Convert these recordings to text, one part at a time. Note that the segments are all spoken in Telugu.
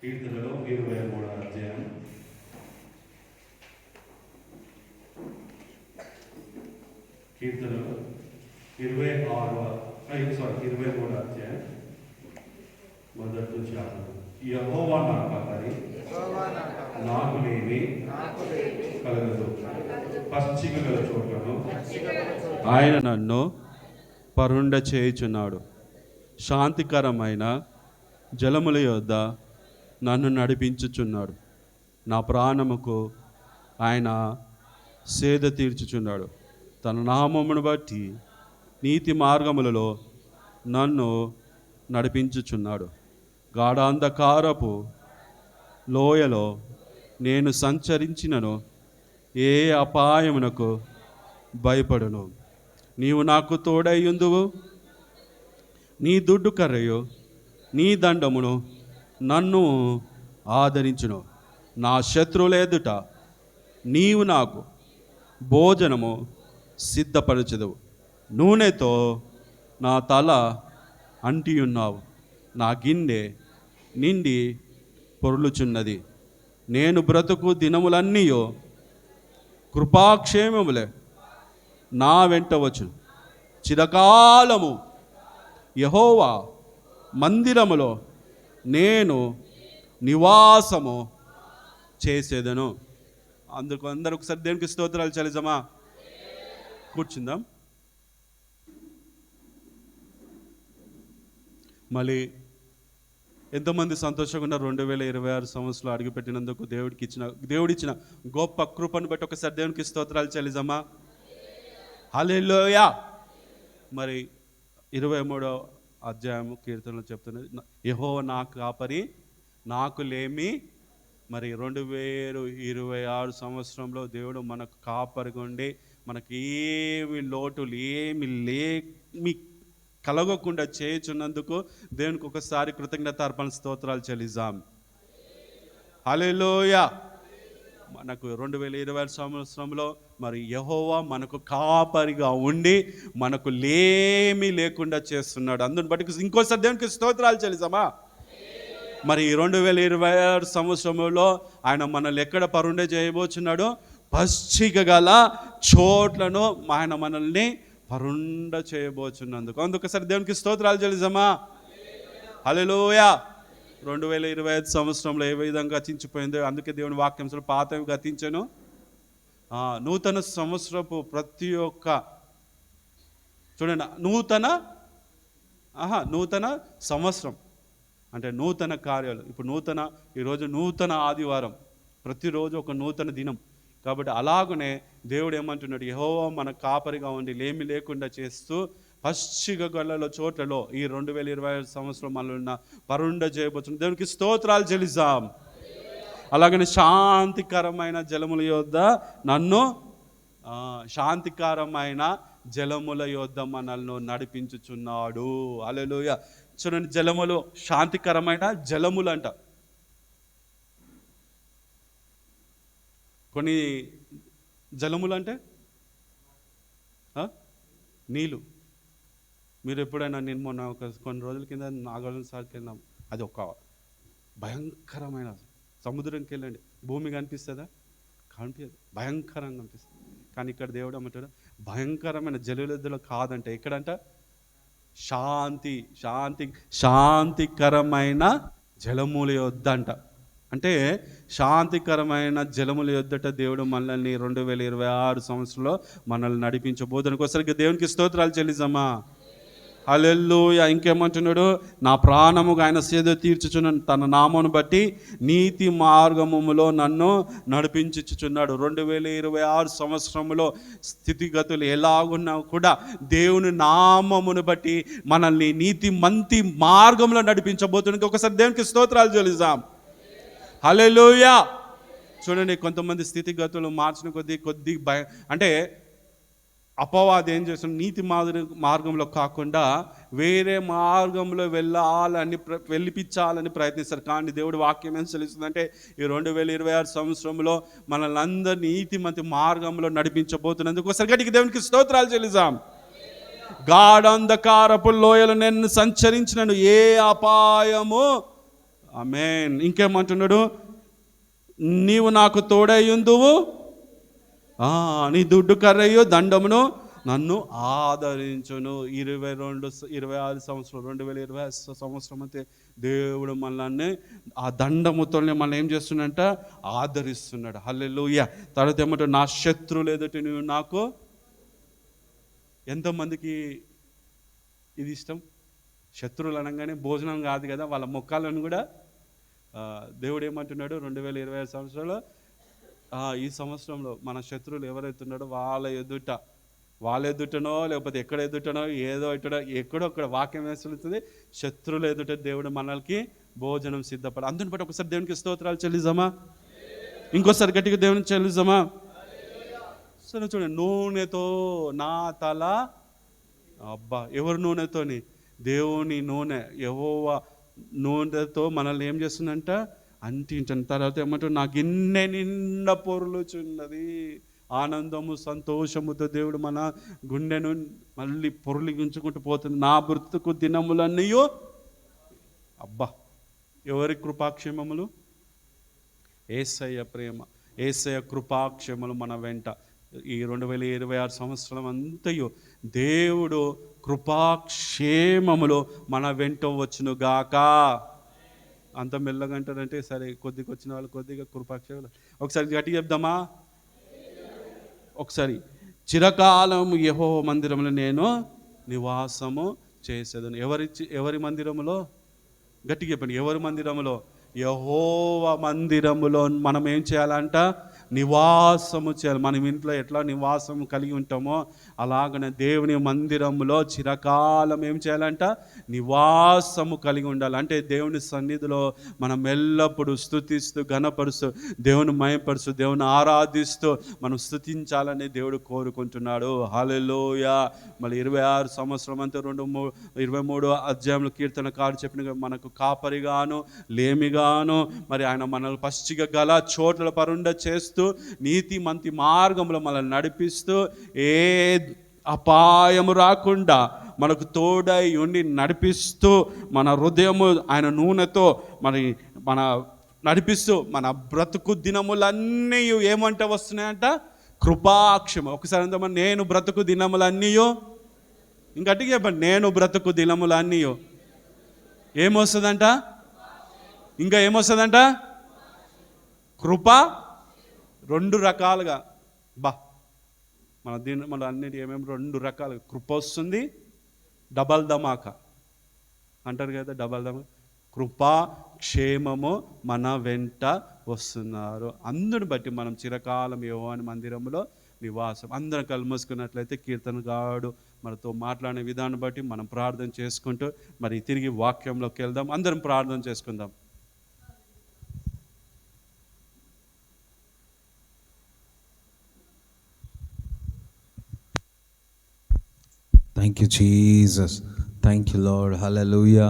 కీర్తనలో 23వ అధ్యాయం. కీర్తనలో 23వ అధ్యాయం మొదటి నుంచి యెహోవా నా కాపరి, నాకు లేమి కలగదు. పచ్చిక గల చోట్లను ఆయన నన్ను పరుండ చేయుచున్నాడు. శాంతికరమైన జలముల యొద్ద నన్ను నడిపించుచున్నాడు. నా ప్రాణముకు ఆయన సేద తీర్చుచున్నాడు. తన నామమును బట్టి నీతి మార్గములలో నన్ను నడిపించుచున్నాడు. గాఢాంధకారపు లోయలో నేను సంచరించినను ఏ అపాయమునకు భయపడను. నీవు నాకు తోడైయుందువు. నీ దుడ్డు కర్రయు నీ దండమును నన్ను ఆదరించును. నా శత్రువుల ఎదుట నీవు నాకు భోజనము సిద్ధపరచెదవు. నూనెతో నా తల అంటియున్నావు. నా గిన్నె నిండి పొర్లుచున్నది. నేను బ్రతుకు దినములన్నీయో కృపాక్షేమములే నా వెంట వచ్చును. చిరకాలము యెహోవా మందిరములో నేను నివాసము చేసేదను. అందరూ ఒకసారి దేవునికి స్తోత్రాలు చెల్లిద్దామా? కూర్చుందాం. మళ్ళీ ఎంతోమంది సంతోషంగా ఉన్నారు 2026 సంవత్సరాలు అడుగుపెట్టినందుకు దేవుడిచ్చిన గొప్ప కృపను బట్టి ఒకసారి దేవునికి స్తోత్రాలు చెల్లిద్దామా? హల్లెలూయా. మరి 23వ అధ్యాయం కీర్తనలో చెప్తున్నది, యెహోవా నా కాపరి, నాకు లేమి. మరి 2026 సంవత్సరంలో దేవుడు మనకు కాపరిగా ఉండి మనకి ఏమి లోటులు ఏమి కలగకుండా చేయుచున్నందుకు దేవునికి ఒకసారి కృతజ్ఞతార్పణ స్తోత్రాలు చెల్లిద్దాం. హల్లెలూయా. మనకు 2026 సంవత్సరంలో మరి యెహోవా మనకు కాపరిగా ఉండి మనకు లేమి లేకుండా చేస్తున్నాడు. అందుని బట్టి ఇంకోసారి దేవునికి స్తోత్రాలు చెల్లిద్దామా? మరి 2026 సంవత్సరంలో ఆయన మనల్ని ఎక్కడ పరుండే చేయబోచున్నాడు? పచ్చిక గల చోట్లను ఆయన మనల్ని పరుండ చేయబోచున్నందుకు అందుకోసారి దేవునికి స్తోత్రాలు చెల్లిద్దామా? హల్లెలూయా. 2025 సంవత్సరంలో ఏ విధంగా గతించిపోయిందో అందుకే దేవుని వాక్యంలో పాతవి గతించను. నూతన సంవత్సరపు ప్రతి ఒక్క చూడండి, నూతన సంవత్సరం అంటే నూతన కార్యాలు. ఇప్పుడు ఈరోజు నూతన ఆదివారం, ప్రతిరోజు ఒక నూతన దినం. కాబట్టి అలాగనే దేవుడు ఏమంటున్నాడు, యెహోవా మన కాపరిగా ఉండి లేమి లేకుండా చేస్తూ పచ్చిక గల చోట్లలో ఈ 2025 సంవత్సరం మనల్ని పరుండ చేయబోతున్న దేవునికి స్తోత్రాలు చెల్లిద్దాం. అలాగనే శాంతికరమైన జలముల యొద్ద శాంతికరమైన జలముల యొద్ద మనల్ని నడిపించుచున్నాడు. హల్లెలూయా. చూడండి, జలములు శాంతికరమైన జలములు అంట. కొన్ని జలములు అంటే నీళ్ళు. మీరు ఎప్పుడైనా నేను మొన్న కొన్ని రోజుల కింద నాగార్జున సార్కి వెళ్ళాం. అది ఒక భయంకరమైన సముద్రంకి వెళ్ళండి, భూమి కనిపిస్తుందా? కనిపించదు, భయంకరంగా కనిపిస్తుంది. కానీ ఇక్కడ దేవుడు ఏమంటాడు, భయంకరమైన జలయుద్ధలో కాదంటే ఎక్కడంట? శాంతికరమైన జలముల యొద్ద అంట. అంటే శాంతికరమైన జలముల యొద్దట దేవుడు మనల్ని 2026 సంవత్సరంలో మనల్ని నడిపించబోతున్న ఒకసారి దేవునికి స్తోత్రాలు చెల్లిద్దామా? హల్లెలూయా. ఇంకేమంటున్నాడు? నా ప్రాణముగా ఆయన సేద తీర్చుచున్న తన నామమును బట్టి నీతి మార్గములో నన్ను నడిపించుచున్నాడు. 2026 సంవత్సరంలో స్థితిగతులు ఎలాగున్నా కూడా దేవుని నామమును బట్టి మనల్ని మంచి మార్గంలో నడిపించబోతున్నది. ఒకసారి దేవునికి స్తోత్రాలు చెల్లిద్దాం. హల్లెలూయా. చూడండి, కొంతమంది స్థితిగతులు మార్చిన కొద్ది భయం అంటే అపవాది ఏం చేస్తున్న, నీతి మార్గంలో కాకుండా వేరే మార్గంలో వెళ్ళిపించాలని ప్రయత్నిస్తారు. కానీ దేవుడి వాక్యం ఏం తెలుస్తుందంటే ఈ 2026 సంవత్సరంలో మనల్ని అందరినీ మంచి మార్గంలో నడిపించబోతున్నందుకు ఒకసారి గట్టిగా దేవునికి స్తోత్రాలు చెల్లిద్దాం. గాఢంధకారపు లోయలు నేను సంచరించినను ఏ అపాయము ఆమేన్. ఇంకేమంటున్నాడు? నీవు నాకు తోడయ్యుందువు, నీ దుడ్డు కర్రయు దండమును నన్ను ఆదరించును. 26 సంవత్సరం 2020 సంవత్సరం అయితే దేవుడు మనల్ని ఆ దండముతోనే మనం ఏం చేస్తున్నంట ఆదరిస్తున్నాడు. హల్లెలూయా. తర్వాత ఏమంటే నా శత్రువులు ఎదుట నువ్వు నాకు. ఎంతోమందికి ఇది ఇష్టం? శత్రువులు అనగానే భోజనం కాదు కదా, వాళ్ళ ముఖాలను కూడా దేవుడు ఏమంటున్నాడు? 2025 సంవత్సరంలో ఈ సంవత్సరంలో మన శత్రువులు ఎవరైతే ఉన్నాడో వాళ్ళ ఎదుటనో లేకపోతే ఎక్కడ ఎదుటనో ఏదో ఎక్కడో అక్కడ వాక్యం వేస్తుంది, శత్రువులు ఎదుట దేవుడు మనల్కి భోజనం సిద్ధపడ. అందుని బట్టి ఒకసారి దేవునికి స్తోత్రాలు చెల్లిద్దామా? ఇంకోసారి గట్టిగా దేవునికి చెల్లిద్దామా? సరే చూడండి, నూనెతో నా తల. అబ్బా, ఎవరి నూనెతోని? దేవుని నూనె, యెహోవా నూనెతో మనల్ని ఏం చేస్తుందంట అంటించండి. తర్వాత ఏమంటారు? నా గిన్నె నిండా పొర్లుచున్నది. ఆనందము సంతోషముతో దేవుడు మన గుండెను మళ్ళీ పొర్లిగించుకుంటూ పోతుంది. నా బ్రతుకు దినములన్నయో. అబ్బా, ఎవరి కృపాక్షేమములు? యేసయ్య ప్రేమ, యేసయ్య కృపాక్షేమలు మన వెంట. ఈ 2026 సంవత్సరం అంతయు దేవుడు కృపాక్షేమములు మన వెంట వచ్చును గాక. అంత మెల్లగా అంటారంటే సరే, కొద్దిగా వచ్చిన వాళ్ళు కొద్దిగా కృపాక్షేమలు. ఒకసారి గట్టిగా చెప్దామా? ఒకసారి, చిరకాలం యెహోవా మందిరంలో నేను నివాసము చేసేదను. ఎవరి మందిరములో? గట్టిగా చెప్పండి. ఎవరి మందిరములో? యెహోవా మందిరములో మనం ఏం చేయాలంట? నివాసము చేయాలి. మనం ఇంట్లో ఎట్లా నివాసము కలిగి ఉంటామో అలాగనే దేవుని మందిరములో చిరకాలం ఏం చేయాలంట? నివాసము కలిగి ఉండాలి. అంటే దేవుని సన్నిధిలో మనం ఎల్లప్పుడూ స్తుతిస్తూ ఘనపరుస్తూ దేవుని మహిమపరుస్తూ దేవుని ఆరాధిస్తూ మనం స్తుతించాలని దేవుడు కోరుకుంటున్నాడు. హల్లెలూయా. మళ్ళీ 26 సంవత్సరం అంతా 23 అధ్యాయంలో కీర్తనకారుడు చెప్పిన మనకు కాపరిగాను లేమిగాను మరి ఆయన మనల్ని పచ్చిక గల చోట్ల పరుండ చేస్తూ నీతి మంతి మార్గంలో మనల్ని నడిపిస్తూ ఏ అపాయము రాకుండా మనకు తోడై ఉండి నడిపిస్తూ మన హృదయము ఆయన నూనెతో మన నడిపిస్తూ మన బ్రతుకు దినములన్నీ ఏమంటే వస్తున్నాయంట? కృపాక్షేమం. ఒకసారి అంతా నేను బ్రతుకు దినములన్నీ, ఇంకటికి చెప్పండి, నేను బ్రతుకు దినములన్నీ ఏమొస్తుందంట? ఇంకా ఏమొస్తుందంట? కృప. 2 రకాలుగా. మన అన్నిటి ఏమేమి 2 రకాలుగా కృప వస్తుంది, డబల్ ధమాకా అంటారు కదా, డబల్ ధమాకా. కృపా క్షేమము మన వెంట వస్తున్నారు. అందుని బట్టి మనం చిరకాలం యెహోవా మందిరంలో నివాసం. అందరం కళ్ళు మూసుకున్నట్లయితే కీర్తనగాడు మనతో మాట్లాడే విధానం బట్టి మనం ప్రార్థన చేసుకుంటూ మరి తిరిగి వాక్యంలోకి వెళ్దాం. అందరం ప్రార్థన చేసుకుందాం. Thank you Jesus, thank you Lord, hallelujah.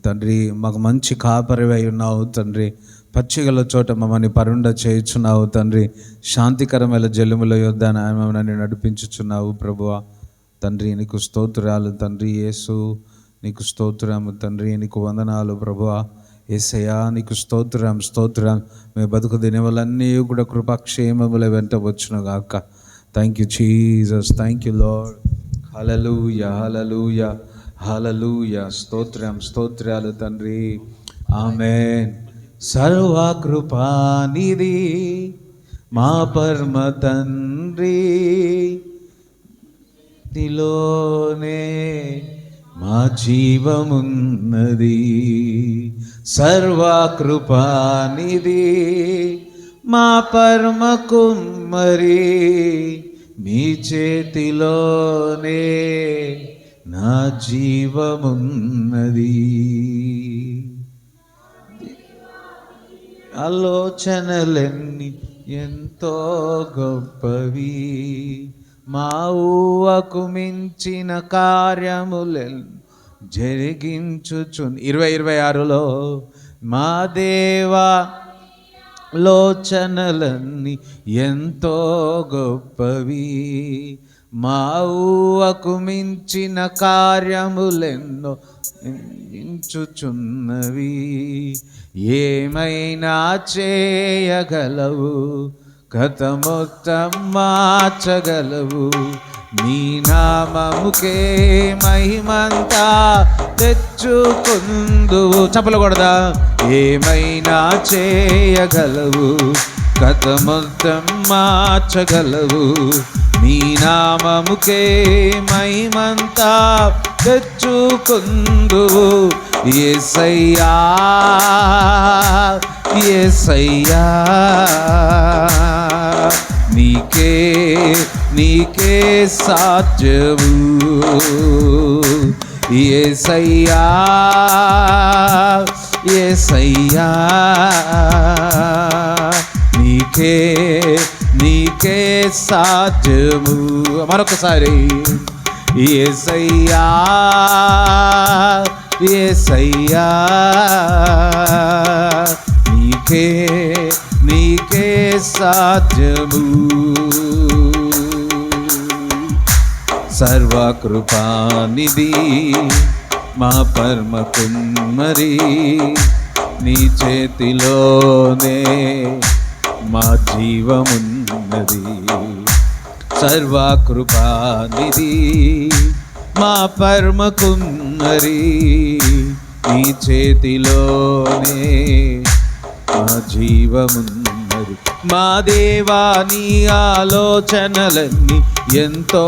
తండ్రి మాకు మంచి కాపరివై ఉన్నావు తండ్రి. పచ్చిగల చోట మమ్మల్ని పరుండ చేయుచున్నావు తండ్రి. శాంతికరమైన జలముల యొద్ద మమ్మల్ని నడిపించుచున్నావు ప్రభువా. తండ్రి నీకు స్తోత్రాలు తండ్రి. యేసు నీకు స్తోత్రము తండ్రి. నీకు వందనాలు ప్రభువా. యేసయ్యా నీకు స్తోత్రం. మేము బతుకు దినములన్నీ కూడా కృపాక్షేమముల వెంట వచ్చును గాక. Thank you Jesus, thank you Lord. Hallelujah, hallelujah, hallelujah. స్తోత్రాలు తండ్రి. ఆమేన్. సర్వకృపానిధి మా పరమ తండ్రి, నీలోనే మా జీవమున్నది. సర్వకృపానిధి మా పరమ కుమ్మరి, మీ చేతిలోనే నా జీవమున్నది. ఆలోచనలన్నీ ఎంతో గొప్పవి, మా ఊహకు మించిన కార్యములను జరిగించుచు. 2026లో మా దేవా లోచనలన్నీ ఎంతో గొప్పవి, మా ఊహకు మించిన కార్యములెన్నో ఎంచుచున్నవి. ఏమైనా చేయగలవు, కథ మొత్తం మార్చగలవు. నీ నామముకే మహిమంతా తెచ్చుకుందువు. చెప్పలకూడదా? ఏమైనా చేయగలవు, కథ మొత్తం మార్చగలవు. నీ నామముకే మహిమంతా తెచ్చుకుందువు. యేసయ్యా యేసయ్యా, నీకే సాధ్యము. యేసయ్యా యేసయ్యా, నీకే సాధ్యము. మరొకసారి యేసయ్యా యేసయ్యా, నీకే సాధ్యము. సర్వకృపానిధి మా పరమ కుమ్మరి, నీ చేతిలోనే మా జీవమున్నది. సర్వకృపానిధి మా పరమ కుమ్మరి, నీ చేతిలోనే మా జీవమున్నది. మా దేవా, నీ ఆలోచనలన్నీ ఎంతో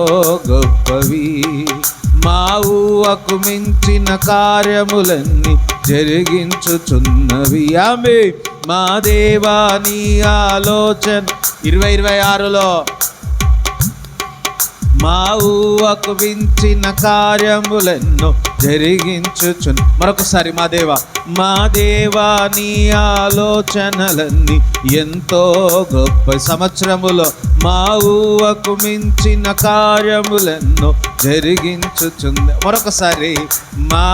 గొప్పవి. మా ఊహకు మించిన కార్యములన్నీ జరిగించుచున్నవి. ఆమె మా దేవా, నీ ఆలోచన 2026లో మా ఊహకు మించిన కార్యములెన్నో జరిగించుచున్న. మరొకసారి మా దేవా, నీ ఆలోచనలన్నీ ఎంతో గొప్ప. సంవత్సరములో మా ఊహకు మించిన కార్యములెన్నో జరిగించుచున్న. మరొకసారి మా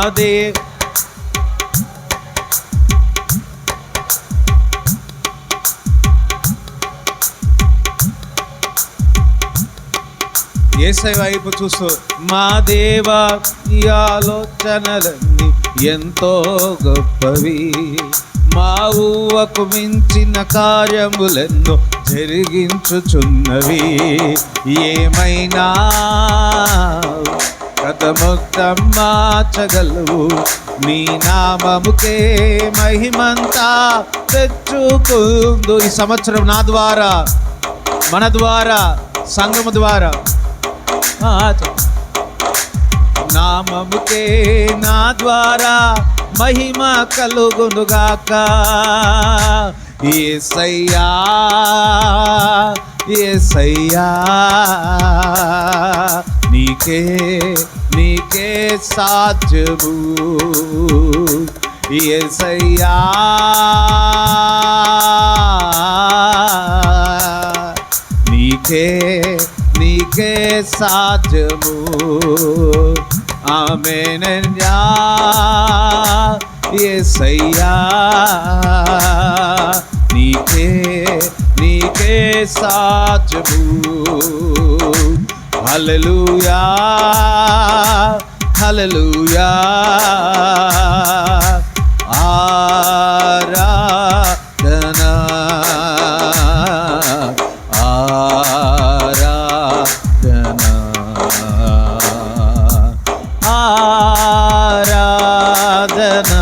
యేసయ్య వైపు చూస్తూ, మా దేవా, ఈ ఆలోచనలన్నీ ఎంతో గొప్పవి. మా ఊహకు మించిన కార్యములెన్నో జరిగించుచున్నవి. ఏమైనా కథ మొత్తం మార్చగలవు. నీ నామముకే మహిమంతా తెచ్చుకుందు. ఈ సంవత్సరం నా ద్వారా, మన ద్వారా, సంఘము ద్వారా నామముకే నా ద్వారా మహిమ కలుగునుగాక. యేసయ్యా యేసయ్యా, నీకే సాధ్యము. యేసయ్యా నీకే సాధ్యము. ఆమేనయ్యా యేసయ్యా, నీకే సాధ్యము. హల్లెలూయా హల్లెలూయా, ఆరాధన ఆరాధన ఆరాధన,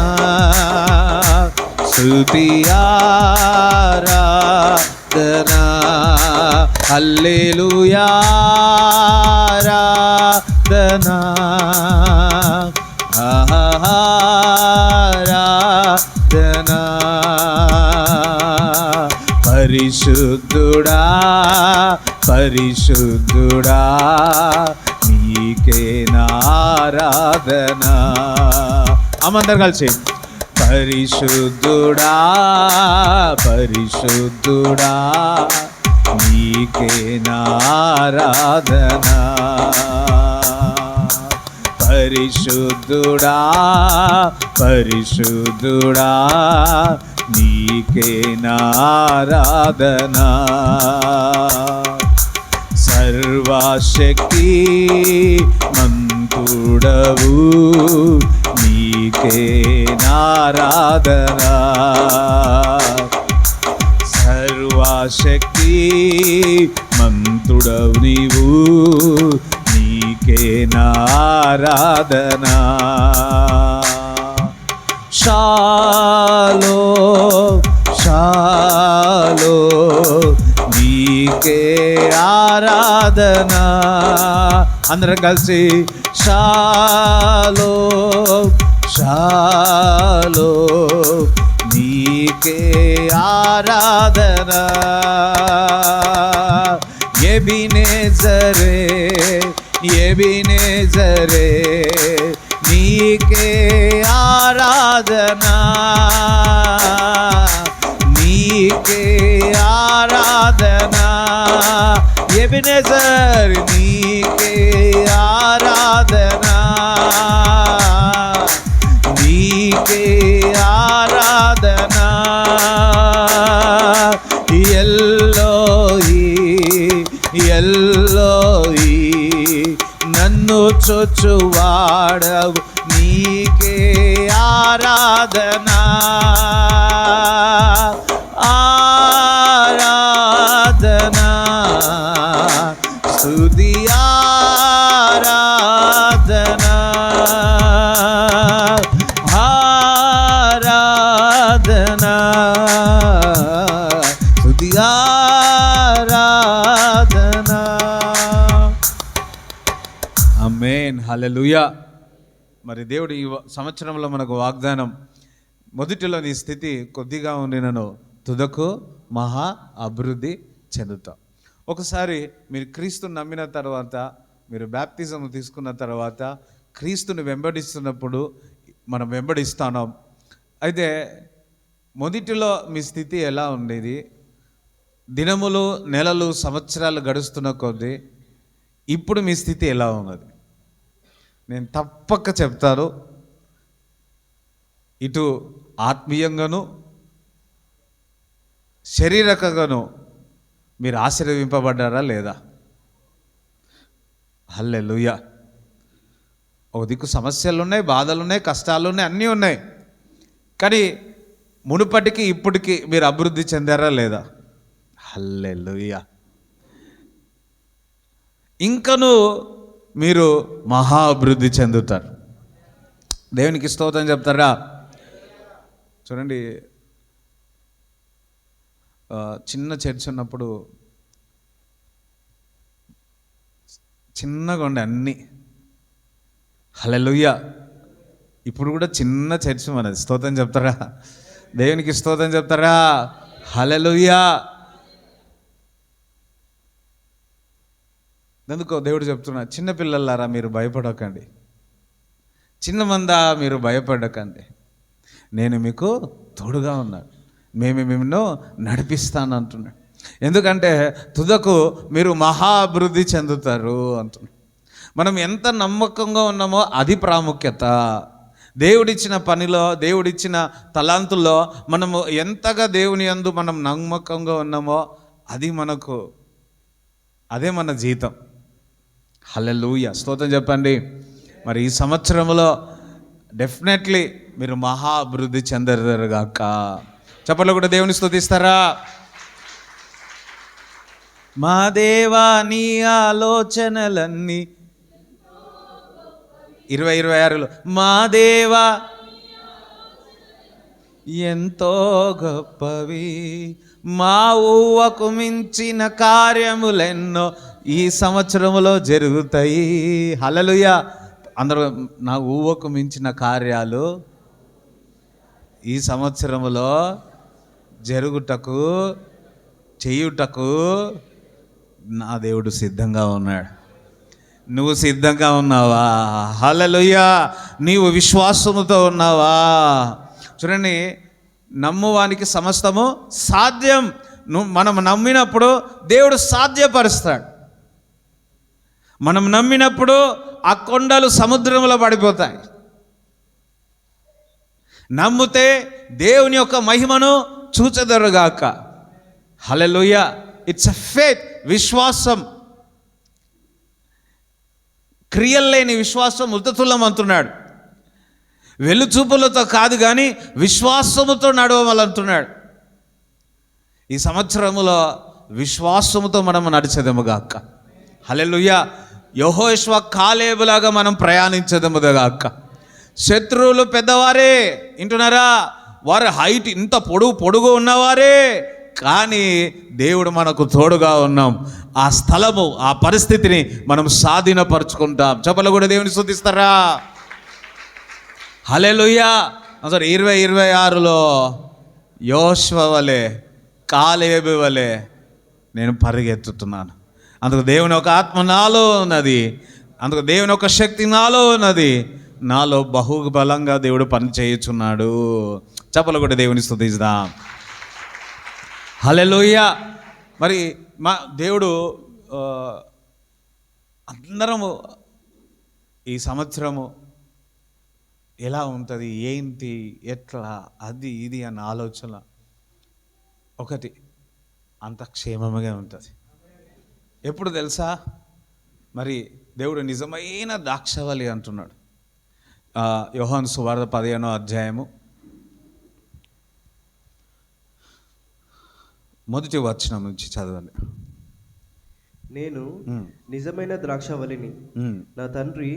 స్తుతి ఆరాధన. హల్లెలూయా ఆరాధన ఆరాధన. పరిశుద్ధుడా పరిశుద్ధుడా, నీకే నారాధన. అమందరు కలిసి పరిశుద్ధుడా పరిశుద్ధుడా, నీకే నారాధన. పరిశుద్ధుడా పరిశుద్ధుడా, నీకే నారాధన. సర్వశక్తి మంతుడవు నీకే నారాధనా. సర్వశక్తి మంతుడవు నీవు నీకే నారాధనా. షాలో షాలో నీకే ఆరాధనా. అందరం కలిసి షాలో షాలో నీకే ఆరాధనా. ఎబినేజరే ఎబినేజరే నీకే ఆరాధనా. నీకే ఆరాధనా. ఎబినేజర్ నీకే ఆరాధనా. నీకే ఆరాధనా. ఎల్లోయి ఎల్లోయి నన్ను చొచ్చువాడవు నీకే ఆరాధనా. ఆరాధనా స్తుతి ఆరాధనా. ఆరాధనా స్తుతి ఆరాధనా. ఆమేన్, హల్లెలూయా. మరి దేవుడు ఈ సంవత్సరంలో మనకు వాగ్దానం, మొదటిలో నీ స్థితి కొద్దిగా ఉండినను తుదకు మహా అభివృద్ధి చెందుతాం. ఒకసారి మీరు క్రీస్తుని నమ్మిన తర్వాత, మీరు బ్యాప్తిజం తీసుకున్న తర్వాత, క్రీస్తుని వెంబడిస్తున్నప్పుడు మనం వెంబడిస్తున్నాం. అయితే మొదటిలో మీ స్థితి ఎలా ఉండేది? దినములు, నెలలు, సంవత్సరాలు గడుస్తున్న కొద్దీ ఇప్పుడు మీ స్థితి ఎలా ఉన్నది? నేను తప్పక చెప్తాను, ఇటు ఆత్మీయంగాను శరీరకంగాను మీరు ఆశీర్వదింపబడ్డారా లేదా? హల్లెలూయా. ఒక దిక్కు సమస్యలు ఉన్నాయి, బాధలు ఉన్నాయి, కష్టాలు ఉన్నాయి, అన్నీ ఉన్నాయి. కానీ మునుపటికి ఇప్పటికి మీరు అభివృద్ధి చెందారా లేదా? హల్లెలూయా. ఇంకను మీరు మహా అభివృద్ధి చెందుతారు. దేవునికి స్తోత్రం చెప్తారా? చూడండి, చిన్న చర్చ్ ఉన్నప్పుడు చిన్నగా ఉండే అన్నీ. హల్లెలూయా. ఇప్పుడు కూడా చిన్న చర్చ్ మనది. స్తోత్రం చెప్తారా? దేవునికి స్తోత్రం చెప్తారా? హల్లెలూయా. ఎందుకో దేవుడు చెప్తున్నా, చిన్నపిల్లలారా మీరు భయపడకండి, చిన్న మందా మీరు భయపడకండి, నేను మీకు తోడుగా ఉన్నాను, మేము మిమ్మల్ని నడిపిస్తాను అంటున్నాడు. ఎందుకంటే తుదకు మీరు మహా అభివృద్ధి చెందుతారు అంటున్నాడు. మనం ఎంత నమ్మకంగా ఉన్నామో అది ప్రాముఖ్యత. దేవుడిచ్చిన పనిలో, దేవుడిచ్చిన తలాంతుల్లో మనము ఎంతగా దేవుని యందు మనం నమ్మకంగా ఉన్నామో అదే మన జీతం. హల్లెలూయా. స్తోత్రం చెప్పండి. మరి ఈ సంవత్సరంలో డెఫినెట్లీ మీరు మహా అభివృద్ధి చెందరుగాక. చెప్పట్లో కూడా దేవుని స్తుతిస్తారా? మా దేవా నీ ఆలోచనలన్నీ 2026లో మా దేవా ఎంతో గొప్పవి, మా ఊహకు మించిన కార్యములెన్నో ఈ సంవత్సరంలో జరుగుతాయి. హల్లెలూయా. అందరూ నా ఊహకు మించిన కార్యాలు ఈ సంవత్సరంలో జరుగుటకు చేయుటకు నా దేవుడు సిద్ధంగా ఉన్నాడు. నువ్వు సిద్ధంగా ఉన్నావా? హల్లెలూయా. నీవు విశ్వాసముతో ఉన్నావా? చూడండి, నమ్మువానికి సమస్తము సాధ్యం. మనం నమ్మినప్పుడు దేవుడు సాధ్యపరుస్తాడు. మనం నమ్మినప్పుడు ఆ కొండలు సముద్రంలో పడిపోతాయి. నమ్మితే దేవుని యొక్క మహిమను చూచెదరుగాక. హల్లెలూయా. ఇట్స్ ఎ ఫేత్, విశ్వాసం. క్రియలు లేని విశ్వాసం మృతతుల్యం అంటున్నాడు. వెలుచూపులతో కాదు కానీ విశ్వాసముతో నడవమలంటున్నాడు. ఈ సంవత్సరములో విశ్వాసముతో మనం నడిచేదముగాక. హల్లెలూయా. యెహోషువ కాలేబులాగా మనం ప్రయాణించేదముగాక. శత్రువులు పెద్దవారే, వింటున్నారా? వారి హైట్ ఇంత పొడుగు ఉన్నవారే, కానీ దేవుడు మనకు తోడుగా ఉన్నాం. ఆ స్థలము, ఆ పరిస్థితిని మనం స్వాధీనపరుచుకుంటాం. చెప్పలు కూడా దేవుని స్తుతిస్తారా? హల్లెలూయా. అసలు 2026లో యోషువ వలె, కాలేబు వలె నేను పరిగెత్తుతున్నాను. అందుకు దేవుని ఒక ఆత్మ నాలో ఉన్నది, అందుకు దేవుని ఒక శక్తి నాలో ఉన్నది. నాలో బహుబలంగా దేవుడు పని చేయుచున్నాడు. చెప్పలు కూడా దేవుని స్తుతిద్దాం. హల్లెలూయా. మరి మా దేవుడు అందరము ఈ సంవత్సరము ఎలా ఉంటుంది, ఏంటి, ఎట్లా, అది ఇది అన్న ఆలోచన ఒకటి అంత క్షేమముగా ఉంటుంది. ఎప్పుడు తెలుసా? మరి దేవుడు నిజమైన ద్రాక్షవల్లి అంటున్నాడు. యోహాను సువార్త 15వ అధ్యాయము 1వ వచనం నుంచి చదవండి. నేను నిజమైన ద్రాక్షవల్లిని, నా తండ్రి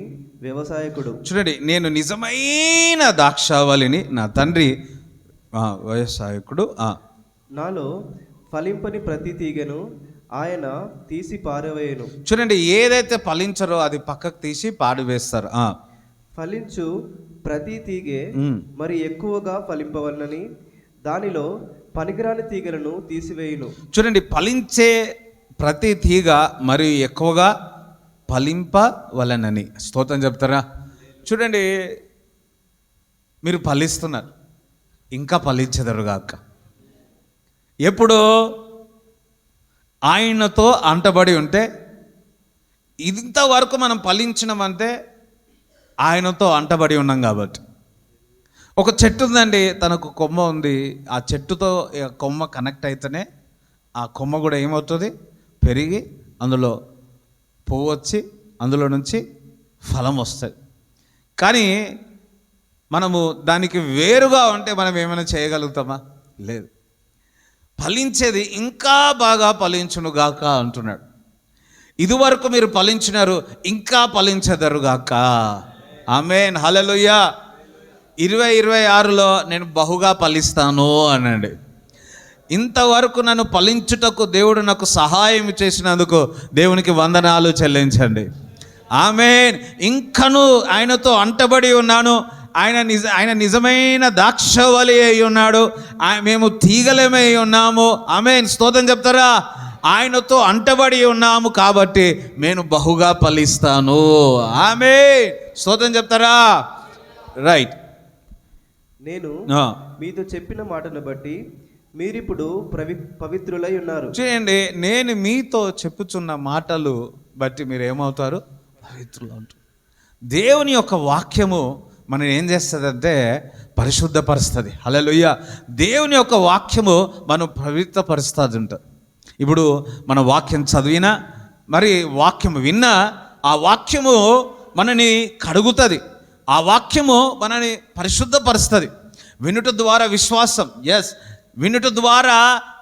వ్యవసాయకుడు. చూడండి, నేను నిజమైన ద్రాక్షవల్లిని, నా తండ్రి వ్యవసాయకుడు. నాలో ఫలింపని ప్రతి తీగను ఆయన తీసి పారవేయను. చూడండి, ఏదైతే ఫలించరో అది పక్కకు తీసి పాడివేస్తారు. ఫలించు ప్రతి తీగే మరి ఎక్కువగా ఫలింపవలనని దానిలో పనికిరాని తీగలను తీసివేయును. చూడండి, ఫలించే ప్రతి తీగ మరి ఎక్కువగా ఫలింపవలనని. స్తోత్రం చెప్తారా? చూడండి, మీరు ఫలిస్తున్నారు, ఇంకా ఫలించెదరుగాక. ఎప్పుడు ఆయనతో అంటబడి ఉంటే, ఇంతవరకు మనం ఫలించినామంటే ఆయనతో అంటబడి ఉన్నాం కాబట్టి. ఒక చెట్టు ఉందండి, తనకు కొమ్మ ఉంది. ఆ చెట్టుతో కొమ్మ కనెక్ట్ అయితేనే ఆ కొమ్మ కూడా ఏమవుతుంది, పెరిగి అందులో పువ్వు వచ్చి అందులో నుంచి ఫలం వస్తుంది. కానీ మనము దానికి వేరుగా ఉంటే మనం ఏమైనా చేయగలుగుతామా? లేదు. ఫలించేది ఇంకా బాగా ఫలించునుగాక అంటున్నాడు. ఇదివరకు మీరు ఫలించినారు, ఇంకా ఫలించెదరుగాక. ఆమేన్. హల్లెలూయా. 2026లో నేను బహుగా ఫలిస్తాను అనండి. ఇంతవరకు నన్ను ఫలించుటకు దేవుడు నాకు సహాయం చేసినందుకు దేవునికి వందనాలు చెల్లించండి. ఆమేన్. ఇంకను ఆయనతో అంటబడి ఉన్నాను. ఆయన నిజమైన ద్రాక్షవల్లి అయి ఉన్నాడు. మేము తీగలమై ఉన్నాము. ఆమేన్. స్తోత్రం చెప్తారా? ఆయనతో అంటబడి ఉన్నాము కాబట్టి నేను బహుగా ఫలిస్తాను. ఆమేన్. స్తోత్రం చెప్తారా? రైట్. నేను మీతో చెప్పిన మాటను బట్టి మీరిప్పుడు పవిత్రులై ఉన్నారు. చూడండి, నేను మీతో చెప్పుచున్న మాటలు బట్టి మీరు ఏమవుతారు? పవిత్రులు అంటారు. దేవుని యొక్క వాక్యము మనం ఏం చేస్తుందంటే పరిశుద్ధపరుస్తుంది. హల్లెలూయా. దేవుని యొక్క వాక్యము మనం పవిత్రపరుస్తుంది ఉంటుంది. ఇప్పుడు మన వాక్యం చదివినా, మరి వాక్యము విన్నా, ఆ వాక్యము మనని కడుగుతుంది. ఆ వాక్యము మనని పరిశుద్ధపరుస్తుంది. వినుట ద్వారా విశ్వాసం, వినుట ద్వారా,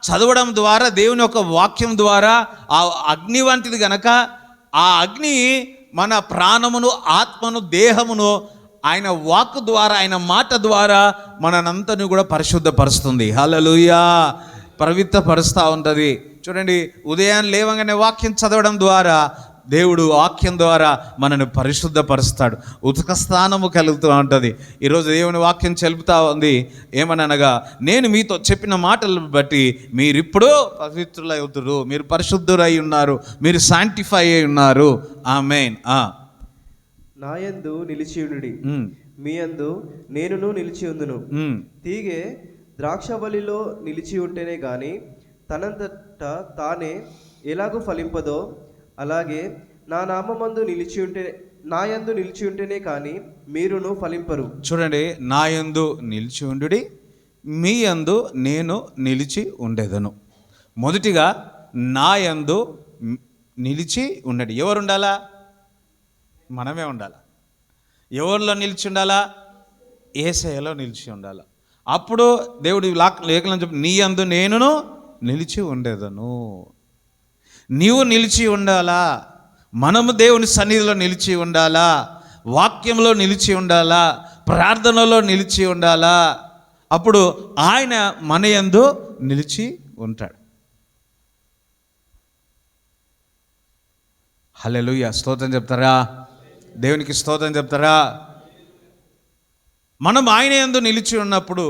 చదవడం ద్వారా, దేవుని యొక్క వాక్యం ద్వారా ఆ అగ్ని వంటిది గనక ఆ అగ్ని మన ప్రాణమును, ఆత్మను, దేహమును ఆయన వాక్ ద్వారా, ఆయన మాట ద్వారా మనంతని కూడా పరిశుద్ధపరుస్తుంది. హల్లెలూయా. పవిత్రపరుస్తూ ఉంటుంది. చూడండి, ఉదయాన్ని లేవగానే వాక్యం చదవడం ద్వారా దేవుడు వాక్యం ద్వారా మనని పరిశుద్ధపరుస్తాడు. ఉతక స్థానము కలుగుతూ ఉంటుంది. ఈరోజు దేవుని వాక్యం చెలుపుతూ ఉంది ఏమనగా, నేను మీతో చెప్పిన మాటలను బట్టి మీరిప్పుడు పవిత్రులై అవుతారు, మీరు పరిశుద్ధులై ఉన్నారు, మీరు శాంటిఫై అయి ఉన్నారు. ఆమేన్. నా యందు నిలిచియుండుడి, మీ యందు నేనును నిలిచి ఉందును. తీగే ద్రాక్షవల్లిలో నిలిచి ఉంటేనే గాని తనంతట తానే ఎలాగూ ఫలింపదో, అలాగే నా నామమందు నిలిచి ఉంటే, నా యందు నిలిచి ఉంటేనే కానీ మీరును ఫలింపరు. చూడండి, నా యందు నిలిచి ఉండుడి, మీ యందు నేను నిలిచి ఉండేదను. మొదటిగా నా యందు నిలిచి ఉండడి. ఎవరు ఉండాలా? మనమే ఉండాలి. ఎవరిలో నిలిచి ఉండాలా? యేసయ్యలో నిలిచి ఉండాలి. అప్పుడు దేవుడి లేఖనం చెప్పి నీ యందు నేనును నిలిచి ఉండేదను. నీవు నిలిచి ఉండాలా. మనము దేవుని సన్నిధిలో నిలిచి ఉండాలా, వాక్యంలో నిలిచి ఉండాలా, ప్రార్థనలో నిలిచి ఉండాలా. అప్పుడు ఆయన మన యందు నిలిచి ఉంటాడు. హల్లెలూయా. స్తోత్రం చెప్తారా? దేవునికి స్తోత్రం చెప్తారా? మనం ఆయన యందు నిలిచి ఉన్నప్పుడు,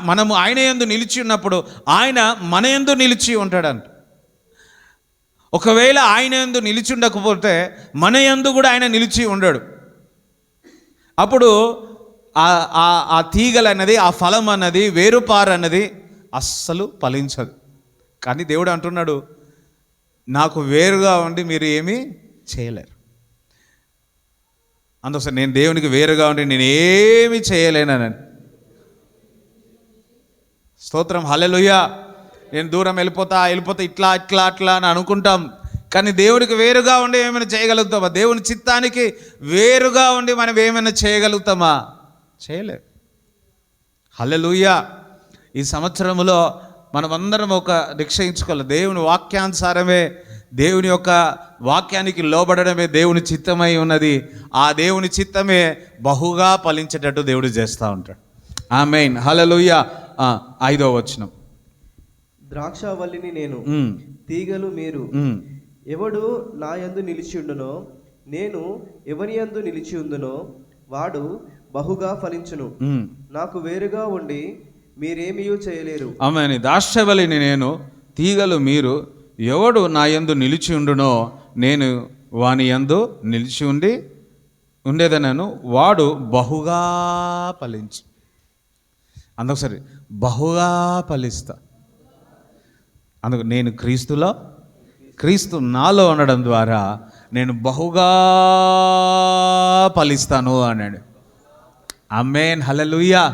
మనము ఆయన యందు నిలిచి ఉన్నప్పుడు ఆయన మన యందు నిలిచి ఉంటాడంట. ఒకవేళ ఆయన యందు నిలిచి ఉండకపోతే మన యందు కూడా ఆయన నిలిచి ఉండడు. అప్పుడు ఆ తీగలు అన్నది, ఆ ఫలం అన్నది, వేరుపారు అన్నది అస్సలు ఫలించదు. కానీ దేవుడు అంటున్నాడు, నాకు వేరుగా ఉండి మీరు ఏమీ చేయలేరు. అందుకోసం నేను దేవునికి వేరుగా ఉండి నేను ఏమీ చేయలేనని. స్తోత్రం. హల్లెలూయా. నేను దూరం వెళ్ళిపోతా ఇట్లా అట్లా అని అనుకుంటాం. కానీ దేవుడికి వేరుగా ఉండి ఏమైనా చేయగలుగుతామా? దేవుని చిత్తానికి వేరుగా ఉండి మనం ఏమైనా చేయగలుగుతామా? చేయలేదు. హల్లెలూయా. ఈ సంవత్సరంలో మనమందరం ఒక నిశ్చయించుకోవాలి, దేవుని వాక్యానుసారమే, దేవుని యొక్క వాక్యానికి లోబడడమే దేవుని చిత్తమై ఉన్నది. ఆ దేవుని చిత్తమే బహుగా ఫలించేటట్టు దేవుడు చేస్తూ ఉంటాడు. ఆమేన్. హల్లెలూయా. 5వ వచనం. ద్రాక్షావల్లిని నేను, తీగలు మీరు. ఎవడు నా యందు నిలిచి ఉండునో, నేను ఎవని యందు నిలిచి ఉందునో వాడు బహుగా ఫలించును. నాకు వేరుగా ఉండి మీరేమీ చేయలేరు. ఆమేన్. ద్రాక్షవల్లిని నేను, తీగలు మీరు. ఎవడు నా యందు నిలిచి ఉండునో నేను వాని యందు నిలిచి ఉండేదనను, వాడు బహుగా ఫలించు. అందుకసరి బహుగా ఫలిస్తా. అందుకు నేను క్రీస్తు నాలో ఉండడం ద్వారా నేను బహుగా ఫలిస్తాను అన్నాడు. ఆమేన్. హల్లెలూయా.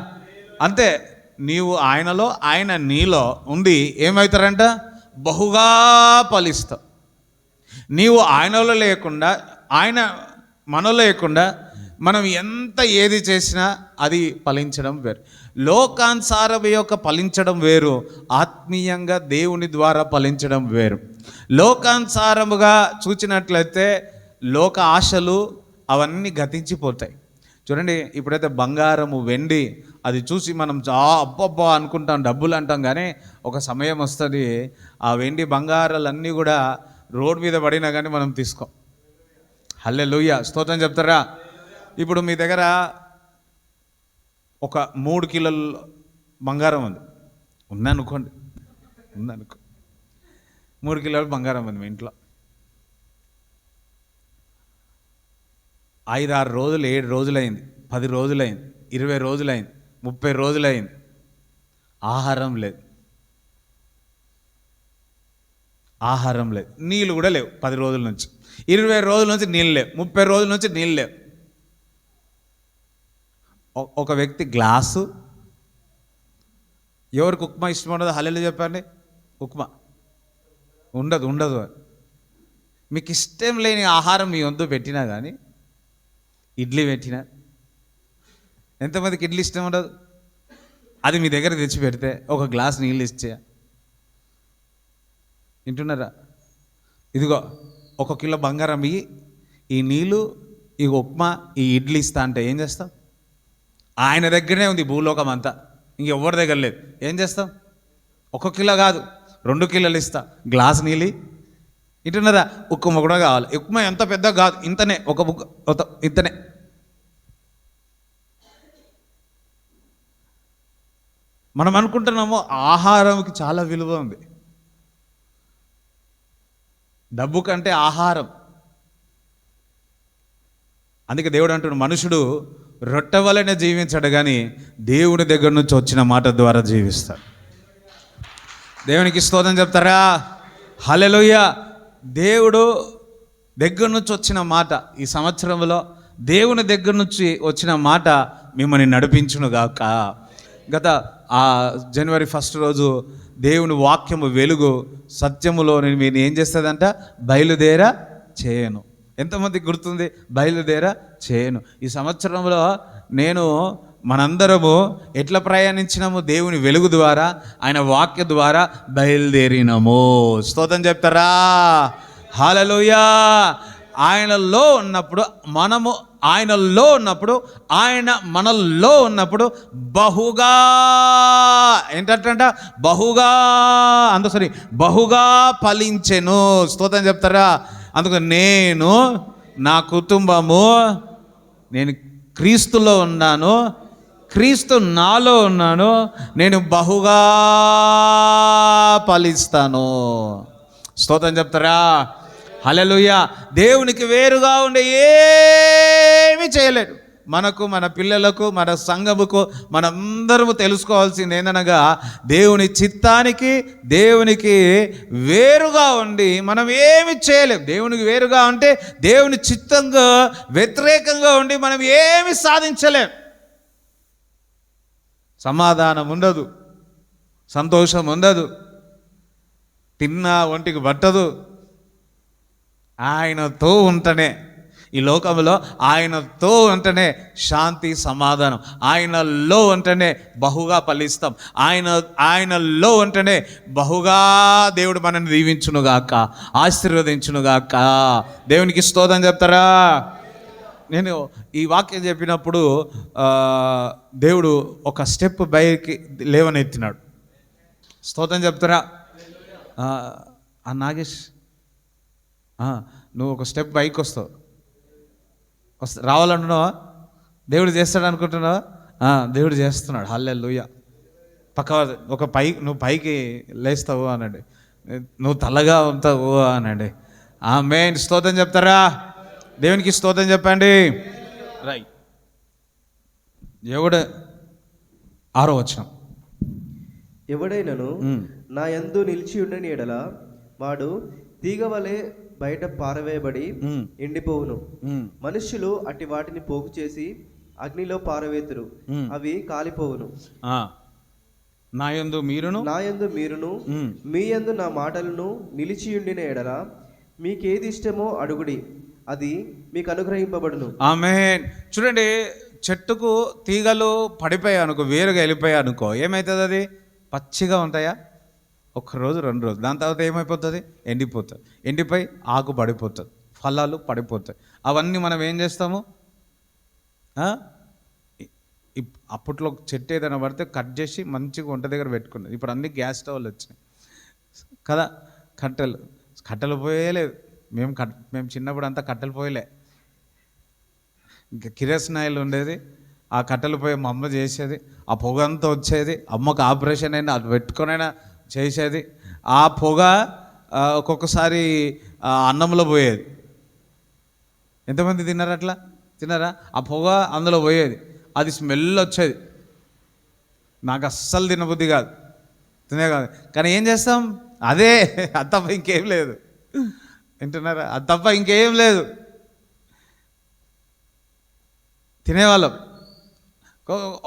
అంతే, నీవు ఆయనలో, ఆయన నీలో ఉండి ఏమవుతారంట? బహుగా ఫలిస్తావు. నీవు ఆయనలో లేకుండా, ఆయన మనలో లేకుండా మనం ఎంత ఏది చేసినా అది ఫలించడం వేరు. లోకానుసారం యొక్క ఫలించడం వేరు, ఆత్మీయంగా దేవుని ద్వారా ఫలించడం వేరు. లోకానుసారముగా చూచినట్లయితే లోక ఆశలు అవన్నీ గతించిపోతాయి. చూడండి, ఇప్పుడైతే బంగారము, వెండి అది చూసి మనం అబ్బబ్బా అనుకుంటాం, డబ్బులు అంటాం. కానీ ఒక సమయం వస్తుంది, ఆ వెండి బంగారాలన్నీ కూడా రోడ్ మీద పడినా కానీ మనం తీసుకోం. హల్లెలూయా. స్తోత్రం చెప్తారా? ఇప్పుడు మీ దగ్గర ఒక 3 కిలోల బంగారం ఉందనుకో 3 కిలోల బంగారం ఉంది మీ ఇంట్లో. 5-6 రోజులు, 7 రోజులైంది, 10 రోజులైంది, 20 రోజులైంది, 30 రోజులైంది, ఆహారం లేదు, నీళ్ళు కూడా లేవు. 10 రోజుల నుంచి, 20 రోజుల నుంచి నీళ్ళు లేవు, 30 రోజుల నుంచి నీళ్ళు లేవు. ఒక వ్యక్తి గ్లాసు, ఎవరికి ఉప్మా ఇష్టం ఉండదు? హల్లెలూయా చెప్పండి. ఉప్మా ఉండదు. మీకు ఇష్టం లేని ఆహారం మీ వద్ద పెట్టినా కానీ, ఇడ్లీ పెట్టినా, ఎంతమందికి ఇడ్లీ ఇష్టం ఉండదు? అది మీ దగ్గర తెచ్చి పెడితే ఒక గ్లాస్ నీళ్ళు ఇచ్చే, వింటున్నారా? ఇదిగో 1 కిలో బంగారం ఇయ్యి, ఈ నీళ్ళు, ఈ ఉప్మా, ఈ ఇడ్లీ ఇస్తా అంటే ఏం చేస్తాం? ఆయన దగ్గరనే ఉంది భూలోకం అంతా, ఇంకెవరి దగ్గర లేదు. ఏం చేస్తాం? 1 కిలో కాదు, 2 కిలోలు ఇస్తా, గ్లాస్ నీళ్ళు. వింటున్నారా? ఉప్మా కూడా కావాలి. ఉప్మా ఎంత పెద్ద కాదు, ఇంతనే, ఇంతనే. మనం అనుకుంటున్నాము ఆహారంకి చాలా విలువ ఉంది. డబ్బు కంటే ఆహారం. అందుకే దేవుడు అంటున్నాడు, మనుషుడు రొట్టె వలనే జీవించాడు కానీ దేవుని దగ్గర నుంచి వచ్చిన మాట ద్వారా జీవిస్తాడు. దేవునికి స్తోత్రం చెప్తారా? హల్లెలూయా. దేవుడు దగ్గర నుంచి వచ్చిన మాట, ఈ సంవత్సరంలో దేవుని దగ్గర నుంచి వచ్చిన మాట మిమ్మల్ని నడిపించును గాక. గత జనవరి 1 రోజు దేవుని వాక్యము వెలుగు సత్యములో మీరు ఏం చేస్తుందంట? బయలుదేర చేయను. ఎంతమందికి గుర్తుంది? బయలుదేర చేయను. ఈ సంవత్సరంలో నేను మనందరము ఎట్లా ప్రయాణించినాము? దేవుని వెలుగు ద్వారా, ఆయన వాక్య ద్వారా బయలుదేరినాము. స్తోత్రం చెప్తారా? హల్లెలూయా. ఆయనలో ఉన్నప్పుడు మనము, ఆయనలో ఉన్నప్పుడు, ఆయన మనలో ఉన్నప్పుడు బహుగా ఏంటంట? బహుగా బహుగా ఫలించెను. స్తోత్రం చెప్తారా? అందుకు నేను, నా కుటుంబము, నేను క్రీస్తులో ఉన్నాను, క్రీస్తు నాలో ఉన్నాను, నేను బహుగా ఫలిస్తాను. స్తోత్రం చెప్తారా? హల్లెలూయా. దేవునికి వేరుగా ఉండే ఏమీ చేయలేడు. మనకు, మన పిల్లలకు, మన సంఘముకు మనందరము తెలుసుకోవాల్సింది ఏందనగా, దేవుని చిత్తానికి, దేవునికి వేరుగా ఉండి మనం ఏమి చేయలేం. దేవునికి వేరుగా ఉంటే దేవుని చిత్తంగా వ్యతిరేకంగా ఉండి మనం ఏమి సాధించలేం. సమాధానం ఉండదు, సంతోషం ఉండదు, తిన్నా ఒంటికి పట్టదు. ఆయనతో ఉంటేనే ఈ లోకంలో, ఆయనతో ఉంటేనే శాంతి, సమాధానం. ఆయనలో ఉంటేనే బహుగా ఫలిస్తాం. ఆయనలో ఉంటేనే బహుగా దేవుడు మనల్ని దీవించునుగాక, ఆశీర్వదించునుగాక. దేవునికి స్తోత్రం చెప్తారా? నేను ఈ వాక్యం చెప్పినప్పుడు దేవుడు ఒక స్టెప్ పైకి లేవనెత్తినాడు. స్తోత్రం చెప్తారా? నాగేష్, నువ్వు ఒక స్టెప్ పైకి వస్తావు, రావాలంటున్నావా? దేవుడు చేస్తాడు అనుకుంటున్నావా? దేవుడు చేస్తున్నాడు. హల్లెలూయా. నువ్వు పైకి లేస్తావు అనండి, నువ్వు తలగా ఉంటావు అనండి. ఆమేన్. స్తోత్రం చెప్తారా? దేవునికి స్తోత్రం చెప్పండి. రైట్. ఎవడు 6వ వచనం. ఎవడైనను నా యందు నిలిచి ఉండని ఎడల వాడు తీగ వలె బయట పారవేయబడి ఎండిపోవును. మనుష్యులు అట్టి వాటిని పోగు చేసి అగ్నిలో పారవేతురు, అవి కాలిపోవును. నా యందు మీరును మీ యందు నా మాటలను నిలిచియుండిన ఎడల మీకేది ఇష్టమో అడుగుడి, అది మీకు అనుగ్రహింపబడును. ఆమేన్. చూడండి, చెట్టుకు తీగలు పడిపోయాయి అనుకో, వేరుగా వెళ్ళిపోయాయి అనుకో, ఏమవుతుంది? అది పచ్చిగా ఉంటాయా? 1 రోజు 2 రోజులు, దాని తర్వాత ఏమైపోతుంది? ఎండిపోతుంది. ఎండిపోయి ఆకు పడిపోతుంది, ఫలాలు పడిపోతాయి. అవన్నీ మనం ఏం చేస్తాము? అప్పట్లో చెట్టు ఏదైనా పడితే కట్ చేసి మంచిగా వంట దగ్గర పెట్టుకున్నది. ఇప్పుడు అన్ని గ్యాస్ స్టవ్లు వచ్చినాయి కదా. కట్టెలు పోయలేదు. మేము చిన్నప్పుడు అంతా కట్టెలు పోయలే, కిరసనాయిలు ఉండేది. ఆ కట్టెలు పోయి మా అమ్మ చేసేది, ఆ పొగ అంతా వచ్చేది. అమ్మకు ఆపరేషన్ అయినా అది పెట్టుకొనైనా చేసేది. ఆ పొగ ఒక్కొక్కసారి అన్నంలో పోయేది. ఎంతమంది తిన్నారు అట్లా? తిన్నారా? ఆ పొగ అందులో పోయేది, అది స్మెల్ వచ్చేది. నాకు అస్సలు తినబుద్ధి కాదు, తినే కాదు. కానీ ఏం చేస్తాం? అదే, అది తప్ప ఇంకేం లేదు. వింటున్నారా? అది తప్ప ఇంకేం లేదు. తినేవాళ్ళం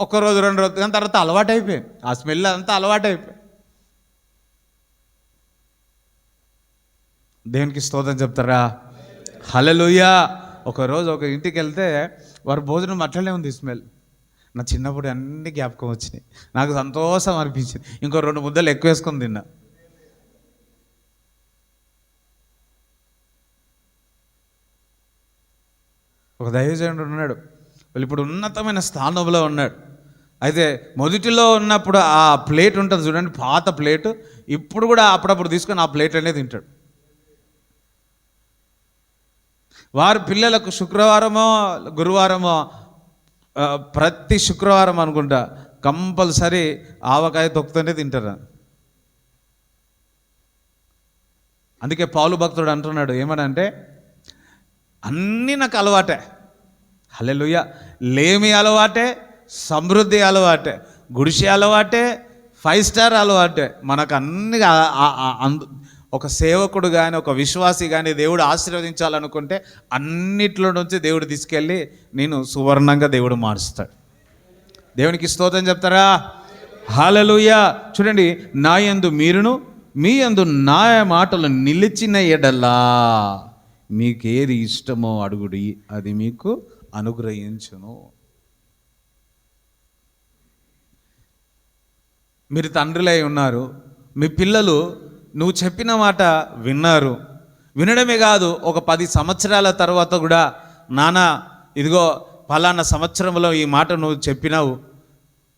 1 రోజు 2 రోజులు, దాని తర్వాత అలవాటు అయిపోయింది. ఆ స్మెల్ అంతా అలవాటు అయిపోయింది. దేవునికి స్తోత్రం చెప్తారా? హల్లెలూయా. ఒకరోజు ఒక ఇంటికి వెళ్తే వారి భోజనం అట్లనే ఉంది స్మెల్. నా చిన్నప్పుడు అన్ని జ్ఞాపకం వచ్చినాయి, నాకు సంతోషం అనిపించింది. ఇంకో 2 ముద్దలు ఎక్కువ వేసుకొని తిన్నా. ఒక దైవజనుడు ఉన్నాడు, వాళ్ళు ఇప్పుడు ఉన్నతమైన స్థానంలో ఉన్నాడు. అయితే మొదటిలో ఉన్నప్పుడు ఆ ప్లేట్ ఉంటుంది చూడండి, పాత ప్లేటు, ఇప్పుడు కూడా అప్పుడప్పుడు తీసుకొని ఆ ప్లేట్ అనేది తింటాడు. వారి పిల్లలకు శుక్రవారమో గురువారమో, ప్రతి శుక్రవారం అనుకుంటా కంపల్సరీ ఆవకాయ తొక్కుతూనే తింటారు. అందుకే పౌలు భక్తుడు అంటున్నాడు ఏమనంటే, అన్నీ నాకు అలవాటే. హల్లెలూయా. లేమి అలవాటే, సమృద్ధి అలవాటే, గుడిసె అలవాటే, 5 స్టార్ అలవాటే. మనకు అన్ని ఒక సేవకుడు కానీ, ఒక విశ్వాసి కానీ దేవుడు ఆశీర్వదించాలనుకుంటే అన్నిట్లో నుంచి దేవుడు తీసుకెళ్ళి నేను సువర్ణంగా దేవుడు మారుస్తాడు. దేవునికి స్తోత్రం చెప్తారా? హల్లెలూయా. చూడండి, నా యందు మీరును మీ యందు నా మాటలు నిలిచిన ఎడలా మీకు ఏది ఇష్టమో అడుగుడి, అది మీకు అనుగ్రహించును. మీరు తండ్రులై ఉన్నారు, మీ పిల్లలు నువ్వు చెప్పిన మాట విన్నారు. వినడమే కాదు, ఒక 10 సంవత్సరాల తర్వాత కూడా నాన్న ఇదిగో ఫలానా సంవత్సరంలో ఈ మాట నువ్వు చెప్పినావు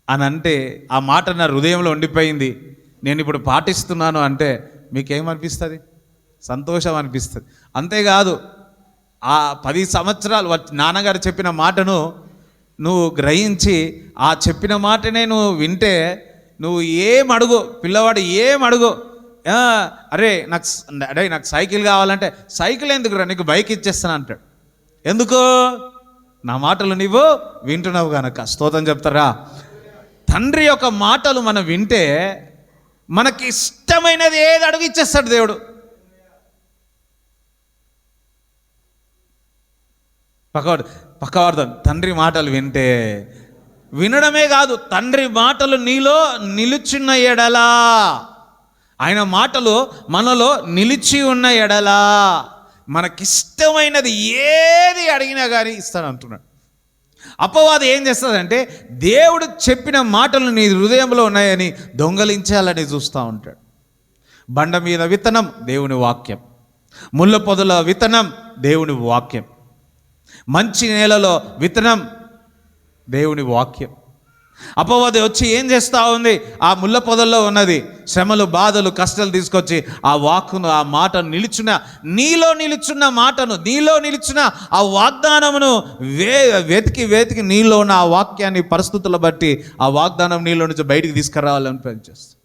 అని అంటే, ఆ మాట నా హృదయంలో ఉండిపోయింది, నేను ఇప్పుడు పాటిస్తున్నాను అంటే మీకేమనిపిస్తుంది? సంతోషం అనిపిస్తుంది. అంతేకాదు, ఆ 10 సంవత్సరాలు నాన్నగారు చెప్పిన మాటను నువ్వు గ్రహించి ఆ చెప్పిన మాటనే నువ్వు వింటే, నువ్వు ఏమడుగు, పిల్లవాడు ఏమడుగు, అరే నాకు సైకిల్ కావాలంటే, సైకిల్ ఎందుకురా, నీకు బైక్ ఇచ్చేస్తాను అంటాడు. ఎందుకు? నా మాటలు నీవు వింటున్నావు కనుక. స్తోత్రం చెప్తారా? తండ్రి యొక్క మాటలు మనం వింటే మనకి ఇష్టమైనది ఏది అడుగు ఇచ్చేస్తాడు దేవుడు. పక్కవార్థం, తండ్రి మాటలు వింటే, వినడమే కాదు, తండ్రి మాటలు నీలో నిలుచున్న ఎడలా, ఆయన మాటలు మనలో నిలిచి ఉన్న ఎడలా మనకిష్టమైనది ఏది అడిగినా కానీ ఇస్తాను అంటున్నాడు. అపవాది ఏం చేస్తుందంటే, దేవుడు చెప్పిన మాటలు నీ హృదయంలో ఉన్నాయని దొంగలించాలని చూస్తూ ఉంటాడు. బండ మీద విత్తనం దేవుని వాక్యం, ముళ్ళ పొదల విత్తనం దేవుని వాక్యం, మంచి నేలలో విత్తనం దేవుని వాక్యం. అపవాది వచ్చి ఏం చేస్తూ ఉంది? ఆ ముళ్ళ పొదల్లో ఉన్నది శ్రమలు, బాధలు, కష్టాలు తీసుకొచ్చి ఆ వాక్కును, ఆ మాట నీలో నిలుచున్న మాటను, నీలో నిలుచున్న ఆ వాగ్దానమును వెతికి నీలో ఉన్న ఆ వాక్యాన్ని పరిస్థితుల బట్టి ఆ వాగ్దానం నీలో నుంచి బయటికి తీసుకురావాలని పనిచేస్తుంది.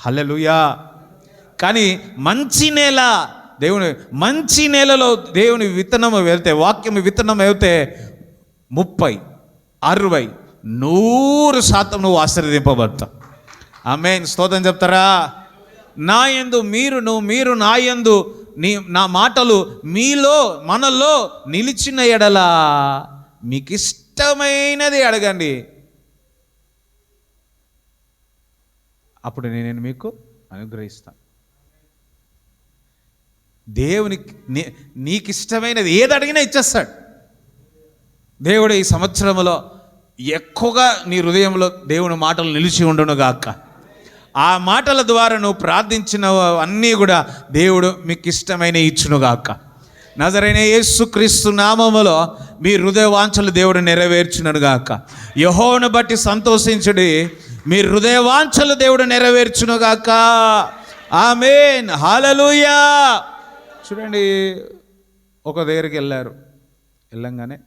హల్లెలూయా. కానీ మంచి నేల, మంచి నేలలో దేవుని విత్తనము వెళ్తే, వాక్యం విత్తనం వెళ్తే 30, 60, 100% నువ్వు ఆశీర్వదింపబడతావు. ఆమేన్. స్తోత్రం చెప్తారా? నా యందు మీరు నా యందు నా మాటలు మీలో మనలో నిలిచిన ఎడలా మీకు ఇష్టమైనది అడగండి, అప్పుడు నేను మీకు అనుగ్రహిస్తాను. దేవునికి నీకు ఇష్టమైనది ఏది అడిగినా ఇచ్చేస్తాడు దేవుడు. ఈ సంవత్సరంలో ఎక్కువగా నీ హృదయంలో దేవుని మాటలు నిలిచి ఉండును గాక. ఆ మాటల ద్వారా నువ్వు ప్రార్థించిన అన్నీ కూడా దేవుడు మీకు ఇష్టమైన ఇచ్చును గాక. నజరైన యేసుక్రీస్తు నామములో మీ హృదయ వాంఛలు దేవుడు నెరవేర్చును గాక. యెహోవాను బట్టి సంతోషించుడి, మీ హృదయ వాంఛలు దేవుడు నెరవేర్చును గాక. ఆమేన్. హల్లెలూయా. చూడండి, ఒక దగ్గరికి వెళ్ళంగానే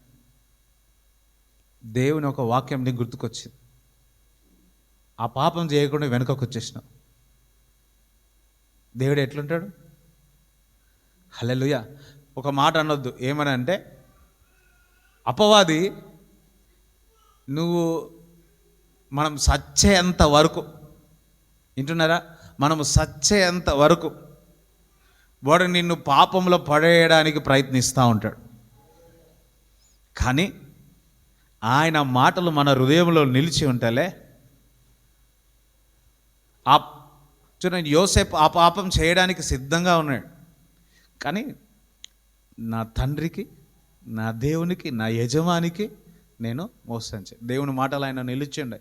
దేవుని ఒక వాక్యం నీకు గుర్తుకొచ్చింది. ఆ పాపం చేయకుండా వెనుకకు వచ్చేసినావు. దేవుడు ఎట్లుంటాడు? హల్లెలూయా. ఒక మాట అనొద్దు, ఏమని అంటే, అపవాది మనం సచ్చేంత వరకు, వింటున్నారా, మనము సచ్చేంత వరకు వాడు నిన్ను పాపంలో పడేయడానికి ప్రయత్నిస్తూ ఉంటాడు. కానీ ఆయన మాటలు మన హృదయంలో నిలిచి ఉంటలే. చూడండి, యోసేపు ఆ పాపం చేయడానికి సిద్ధంగా ఉన్నాడు, కానీ నా తండ్రికి, నా దేవునికి, నా యజమానికి నేను మోసం దేవుని మాటలు ఆయన నిలిచిండే.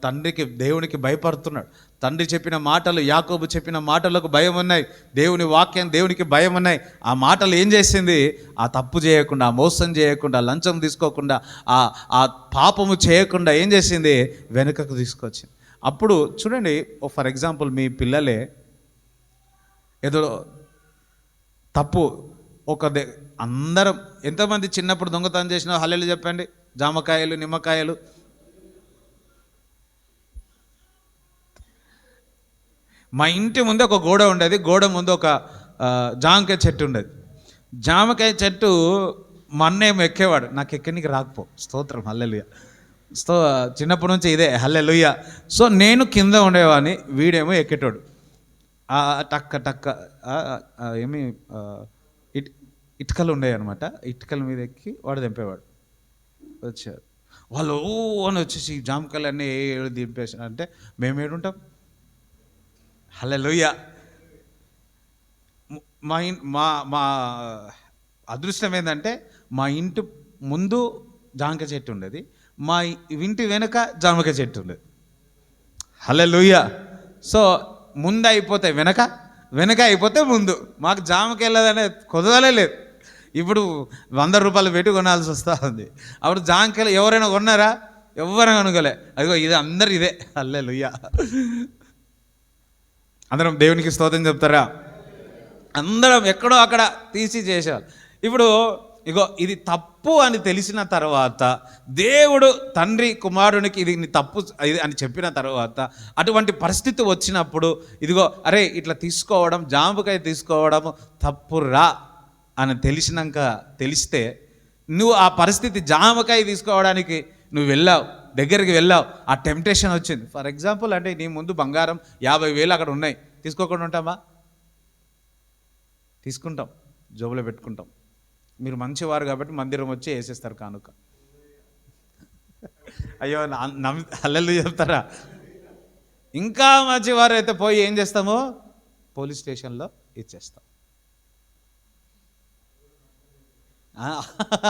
తండ్రికి, దేవునికి భయపడుతున్నాడు. తండ్రి చెప్పిన మాటలు, యాకోబు చెప్పిన మాటలకు భయం ఉన్నాయి, దేవుని వాక్యం దేవునికి భయం ఉన్నాయి. ఆ మాటలు ఏం చేసింది? ఆ తప్పు చేయకుండా, ఆ మోసం చేయకుండా, లంచం తీసుకోకుండా, ఆ పాపము చేయకుండా ఏం చేసింది? వెనుకకు తీసుకొచ్చింది. అప్పుడు చూడండి, ఫర్ ఎగ్జాంపుల్ మీ పిల్లలే ఏదో తప్పు అందరం, ఎంతమంది చిన్నప్పుడు దొంగతనం చేసినా హల్లెలూయా చెప్పండి. జామకాయలు, నిమ్మకాయలు, మా ఇంటి ముందు ఒక గోడ ఉండేది, గోడ ముందు ఒక జామకాయ చెట్టు ఉండేది. జామకాయ చెట్టు మా అన్నయ్య ఎక్కేవాడు, నాకు ఎక్కడికి రాకపో. స్తోత్రం, హల్లెలూయా. చిన్నప్పటి నుంచి ఇదే హల్లెలూయా. సో నేను కింద ఉండేవాడిని, వీడేమో ఎక్కేటోడు. టక్క ఏమి ఇటుకలు ఉండేవి అనమాట. ఇటుకల మీద ఎక్కి వాడు దింపేవాడు. వచ్చారు వాళ్ళు అని వచ్చేసి జామకాయలు అన్నీ దింపేసి అంటే మేము ఏడుంటాం? హల్లెలూయా. మా మా అదృష్టం ఏంటంటే మా ఇంటి ముందు జామకాయ చెట్టు ఉండేది, మా ఇంటి వెనుక జామకాయ చెట్టు ఉండేది. హల్లెలూయా. సో ముందు అయిపోతే వెనక, వెనక అయిపోతే ముందు. మాకు జామకాయలనే కుదరలే లేదు. ఇప్పుడు 100 రూపాయలు పెట్టి కొనాల్సి వస్తూ ఉంది. అప్పుడు జామకాయలు ఎవరైనా కొన్నారా? ఎవరైనా కొనుగోలే. అదిగో ఇది అందరు ఇదే. హల్లెలూయా. అందరం దేవునికి స్తోత్రం చెప్తారా? అందరం ఎక్కడో అక్కడ తీసి చేసేవాళ్ళు. ఇప్పుడు ఇగో ఇది తప్పు అని తెలిసిన తర్వాత, దేవుడు తండ్రి కుమారునికి ఇది నీ తప్పు ఇది అని చెప్పిన తర్వాత, అటువంటి పరిస్థితి వచ్చినప్పుడు ఇదిగో అరే ఇట్లా తీసుకోవడం, జామకాయ తీసుకోవడం తప్పురా అని తెలిస్తే నువ్వు ఆ పరిస్థితి జామకాయ తీసుకోవడానికి నువ్వు వెళ్ళావు, దగ్గరికి వెళ్ళావు, ఆ టెంప్టేషన్ వచ్చింది. ఫర్ ఎగ్జాంపుల్ అంటే నీ ముందు బంగారం 50,000 అక్కడ ఉన్నాయి, తీసుకోకుండా ఉంటామా? తీసుకుంటాం, జోబులో పెట్టుకుంటాం. మీరు మంచివారు కాబట్టి మందిరం వచ్చి వేసేస్తారు కానుక. అయ్యో హల్లెలూయా చెప్తారా? ఇంకా మంచివారు అయితే పోయి ఏం చేస్తాము? పోలీస్ స్టేషన్లో ఇచ్చేస్తాం.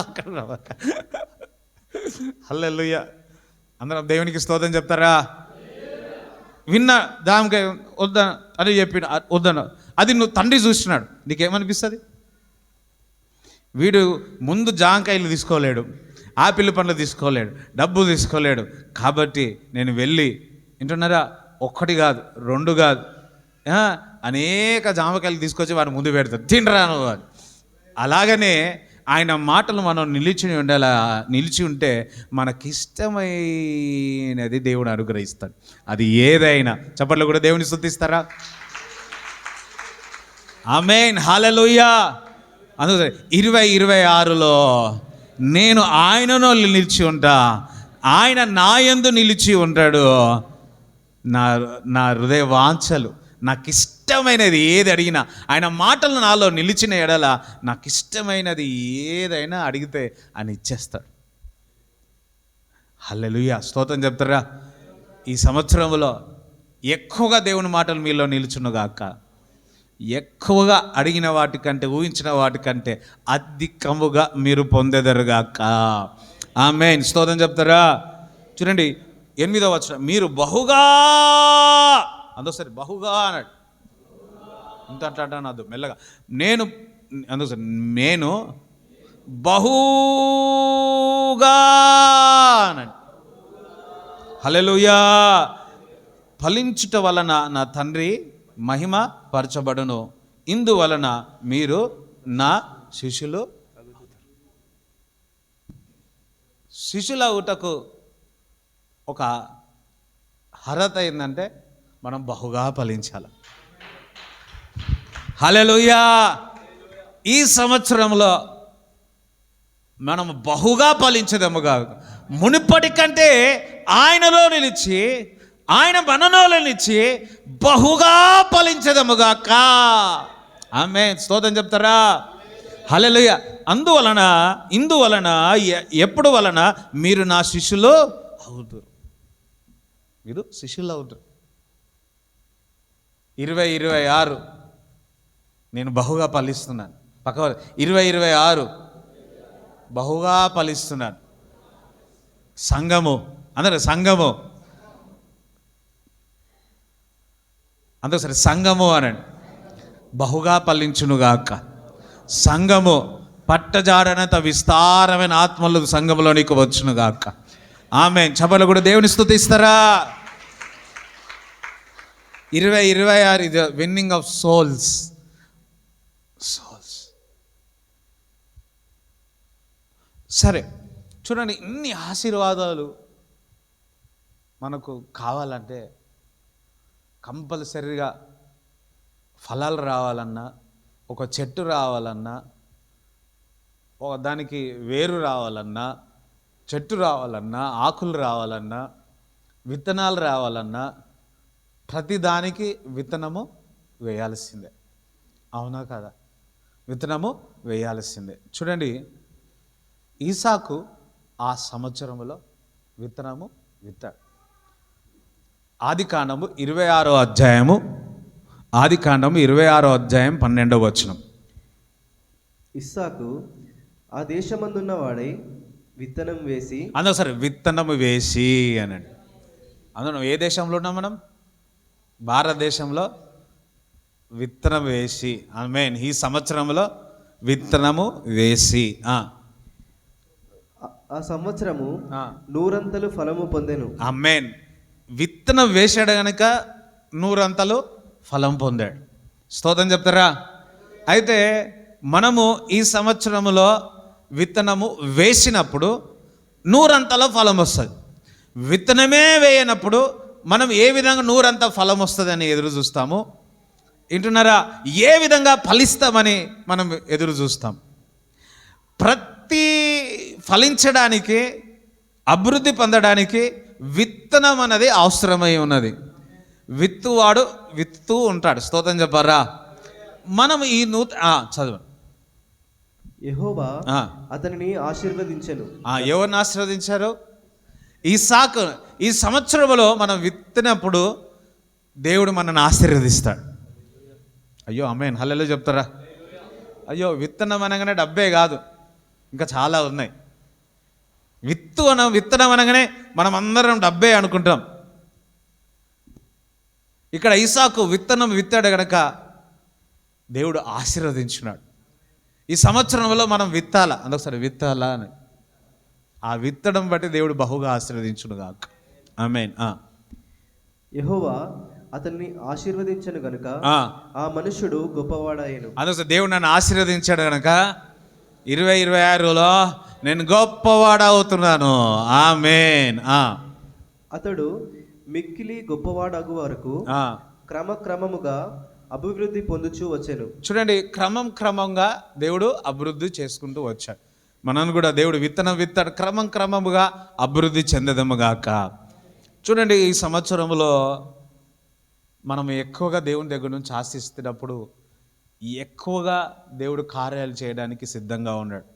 అక్కడ హల్లెలూయా. అందరం దేవునికి స్తోత్రం చెప్తారా? విన్నా జామకాయ వద్దా అని చెప్పిన వద్దను, అది నువ్వు తండ్రి చూస్తున్నాడు, నీకేమనిపిస్తుంది? వీడు ముందు జామకాయలు తీసుకోలేడు, ఆపిల్ పండ్లు తీసుకోలేడు, డబ్బు తీసుకోలేడు, కాబట్టి నేను వెళ్ళి వింటున్నారా, 1 కాదు 2 కాదు అనేక జామకాయలు తీసుకొచ్చి వాడు ముందు పెడతాడు, తినరా నువ్వు అని. అలాగనే ఆయన మాటలు మనం నిలిచి ఉంటే మనకిష్టమైనది దేవుడు అనుగ్రహిస్తాడు. అది ఏదైనా. చప్పట్లు కూడా దేవుని స్తుతిస్తారా? ఆమేన్, హల్లెలూయా. అందుకే 2026లో నేను ఆయనలో నిలిచి ఉంటా, ఆయన నా యందు నిలిచి ఉంటాడు. నా హృదయ వాంఛలు, నాకు ఇష్టమైనది ఏది అడిగినా, ఆయన మాటలు నాలో నిలిచిన ఎడల నాకు ఇష్టమైనది ఏదైనా అడిగితే ఆయన ఇచ్చేస్తాడు. హల్లెలూయా, స్తోత్రం చెప్తారా? ఈ సంవత్సరంలో ఎక్కువగా దేవుని మాటలు మీలో నిలుచునుగాక. ఎక్కువగా అడిగిన వాటికంటే, ఊహించిన వాటికంటే అధికముగా మీరు పొందెదరుగాక. ఆమేన్, స్తోత్రం చెప్తారా? చూడండి 8వ వచనం, మీరు బహుగా, అందుకని బహుగా అన్నాడు. ఇంత అట్లా అన్నది మెల్లగా. నేను బహుగా అన్నాడు. హల్లెలూయా. ఫలించుట వలన నా తండ్రి మహిమ పరచబడును, ఇందువలన మీరు నా శిష్యులవుటకు ఒక అర్హత ఏంటంటే మనం బహుగా ఫలించాలి. హల్లెలూయా. ఈ సంవత్సరంలో మనం బహుగా ఫలించదముగా, మునుపటి కంటే ఆయనలో నిలిచి, ఆయన మనలో నిలిచి బహుగా ఫలించదముగాక. ఆమేన్, స్తోత్రం చెప్తారా? హల్లెలూయా. ఇందువలన ఎప్పుడు వలన మీరు నా శిష్యులు అవుతారు. మీరు శిష్యులు అవుతారు. 2026 నేను బహుగా ఫలిస్తున్నాను. పక్క 2026 బహుగా ఫలిస్తున్నాను. సంఘము, అందరూ సంఘము, అందరూ సరే సంఘము అనండి. బహుగా ఫలించునుగాక. సంఘము పట్టజాడనంత విస్తారమైన ఆత్మలు సంఘములో నీకు వచ్చునుగాక. ఆమేన్. చప్పట్లు కూడా దేవుని స్తుతిస్తారా? 2026 ఇది విన్నింగ్ ఆఫ్ సోల్స్. సరే చూడండి, ఇన్ని ఆశీర్వాదాలు మనకు కావాలంటే కంపల్సరీగా ఫలాలు రావాలన్నా, ఒక చెట్టు రావాలన్నా, దానికి వేరు రావాలన్నా, చెట్టు రావాలన్నా, ఆకులు రావాలన్నా, విత్తనాలు రావాలన్నా, ప్రతిదానికి విత్తనము వేయాల్సిందే. అవునా కదా? విత్తనము వేయాల్సిందే. చూడండి, ఈసాకు ఆ సంవత్సరంలో విత్తనము విత్తాడు. ఆదికాండము 26వ అధ్యాయము ఆదికాండం 26:12. ఇస్సాకు ఆ దేశమందున్న వాడై విత్తనం వేసి అందరూ విత్తనము వేసి అనండి. అందులో ఏ దేశంలో ఉన్నాం మనం? భారతదేశంలో. విత్తనం వేసి, ఆమేన్. ఈ సంవత్సరంలో విత్తనము వేసి ఆ సంవత్సరము 100 ఫలము పొందెను. ఆమేన్. విత్తనం వేసాడు గనక 100 ఫలం పొందాడు. స్తోత్రం చెప్తారా? అయితే మనము ఈ సంవత్సరంలో విత్తనము వేసినప్పుడు 100 ఫలం వస్తుంది. విత్తనమే వేయనప్పుడు మనం ఏ విధంగా 100 ఫలం వస్తుందని ఎదురు చూస్తాము. వింటున్నారా? ఏ విధంగా ఫలిస్తామని మనం ఎదురు చూస్తాం. ప్రతి ఫలించడానికి, అభివృద్ధి పొందడానికి విత్తనం అనేది అవసరమై ఉన్నది. విత్తువాడు విత్తుతూ ఉంటాడు. స్తోత్రం చెప్పారా? మనం ఈ చదవండి. యెహోవా అతనిని ఆశీర్వదించెను. ఎవరిని ఆశీర్వదించారు? ఇస్సాకు. ఈ సంవత్సరంలో మనం విత్తినప్పుడు దేవుడు మనల్ని ఆశీర్వదిస్తాడు. అయ్యో ఆమేన్, హల్లెలూయా చెప్తారా? అయ్యో విత్తనం అనగానే డబ్బే కాదు, ఇంకా చాలా ఉన్నాయి. విత్తనం అనగానే మనం అందరం డబ్బే అనుకుంటాం. ఇక్కడ ఇస్సాకు విత్తనం విత్తాడు గనక దేవుడు ఆశీర్వదించున్నాడు. ఈ సంవత్సరంలో మనం విత్తాలా, అందొకసారి విత్తాలా అని. ఆ విత్తడం బట్టి దేవుడు బహుగా ఆశీర్వదించును గాక. ఆమేన్. యెహోవా అతన్ని ఆశీర్వదించను గనుక ఆ మనుష్యుడు గొప్పవాడాయెను. అందుకోసం దేవుడు నన్ను ఆశీర్వదించాడు గనక 2026లో నేను గొప్పవాడవుతున్నాను. ఆమేన్. అతడు మిక్కిలి గొప్పవాడగు వరకు క్రమక్రమముగా అభివృద్ధి పొందుచూ వచ్చెను. చూడండి, క్రమంగా దేవుడు అభివృద్ధి చేసుకుంటూ వచ్చాడు. మనను కూడా దేవుడు విత్తనం విత్తాడు, క్రమంగా అభివృద్ధి చెందదముగాక. చూడండి, ఈ సంవత్సరంలో మనం ఎక్కువగా దేవుని దగ్గర నుంచి ఆశిస్తున్నప్పుడు ఎక్కువగా దేవుడు కార్యాలు చేయడానికి సిద్ధంగా ఉన్నాడు.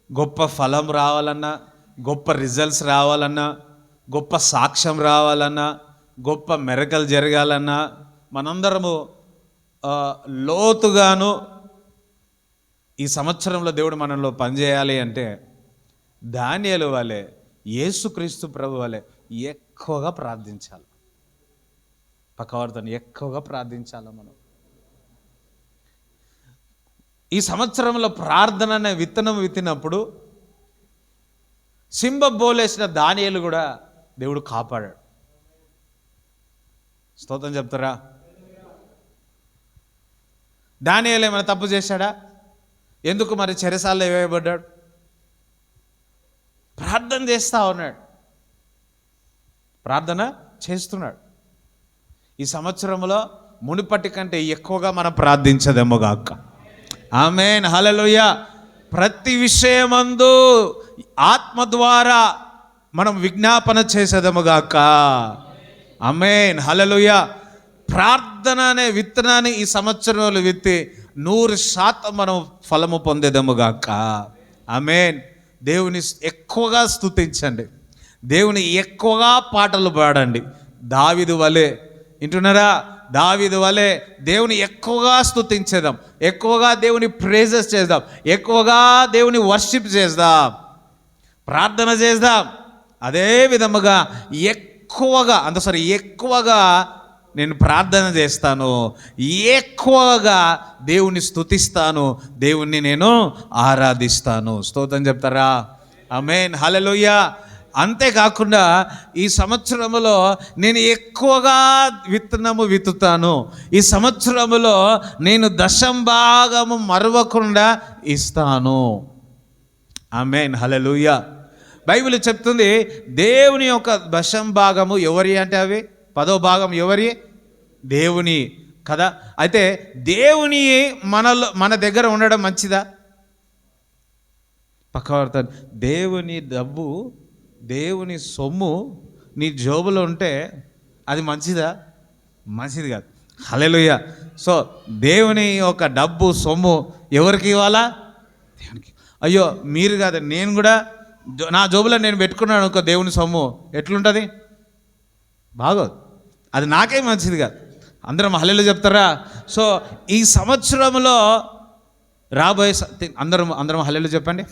గొప్ప ఫలం రావాలన్నా, గొప్ప రిజల్ట్స్ రావాలన్నా, గొప్ప సాక్ష్యం రావాలన్నా, గొప్ప మెరకలు జరగాలన్నా మనందరము లోతుగాను ఈ సంవత్సరంలో దేవుడు మనలో పనిచేయాలి అంటే దానియేలు వలె, యేసుక్రీస్తు ప్రభు వలె ఎక్కువగా ప్రార్థించాలి. పక్కవారితో ఎక్కువగా ప్రార్థించాలి. మనం ఈ సంవత్సరంలో ప్రార్థన అనే విత్తనం విత్తినప్పుడు సింబబోలేసిన దానియేలు కూడా దేవుడు కాపాడాడు. స్తోత్రం చెప్తారా? దానియేలు ఏమైనా తప్పు చేశాడా? ఎందుకు మరి చెరసాల్లో వేయబడ్డాడు? ప్రార్థన చేస్తా ఉన్నాడు, ప్రార్థన చేస్తున్నాడు. ఈ సంవత్సరంలో మునుపటి కంటే ఎక్కువగా మనం ప్రార్థించదేమోగాక. ఆమేన్, హల్లెలూయా. ప్రతి విషయమందు ఆత్మ ద్వారా మనం విజ్ఞాపన చేసేదేమోగాక. ఆమేన్, హల్లెలూయా. ప్రార్థన అనే విత్తనాన్ని ఈ సంవత్సరంలో విత్తి 100% మనం ఫలము పొందేదముగాక. ఆమేన్. దేవుని ఎక్కువగా స్తుతించండి, దేవుని ఎక్కువగా పాటలు పాడండి. దావీదు వలె, వింటున్నారా? దావీదు వలె దేవుని ఎక్కువగా స్తుతించేద్దాం, ఎక్కువగా దేవుని ప్రేజెస్ చేద్దాం, ఎక్కువగా దేవుని వర్షిప్ చేద్దాం, ప్రార్థన చేద్దాం. అదే విధముగా ఎక్కువగా ఎక్కువగా నేను ప్రార్థన చేస్తాను, ఎక్కువగా దేవుని స్తుతిస్తాను, దేవుణ్ణి నేను ఆరాధిస్తాను. స్తోత్రం చెప్తారా? ఆమేన్, హల్లెలూయా. అంతేకాకుండా ఈ సంవత్సరంలో నేను ఎక్కువగా విత్తనము విత్తుతాను. ఈ సంవత్సరంలో నేను 10% మరవకుండా ఇస్తాను. ఆమేన్, హల్లెలూయా. బైబిల్ చెప్తుంది దేవుని యొక్క 10% ఎవరి అంటే అవి 10వ భాగం ఎవరి? దేవుని కదా. అయితే దేవుని మన దగ్గర ఉండడం మంచిదా? పక్కవారితో దేవుని డబ్బు, దేవుని సొమ్ము నీ జోబులో ఉంటే అది మంచిదా? మంచిది కాదు. హల్లెలూయా. సో దేవుని యొక్క డబ్బు సొమ్ము ఎవరికి ఇవ్వాలా? దేవునికి. అయ్యో మీరు కాదు, నేను కూడా నా జోబులో నేను పెట్టుకున్నాను ఒక దేవుని సొమ్ము, ఎట్లుంటుంది? బాగోదు. అది నాకే మంచిది కాదు. అందరం హల్లెలూయా చెప్తారా? సో ఈ సంవత్సరంలో రాబోయే అందరం హల్లెలూయా చెప్పండి.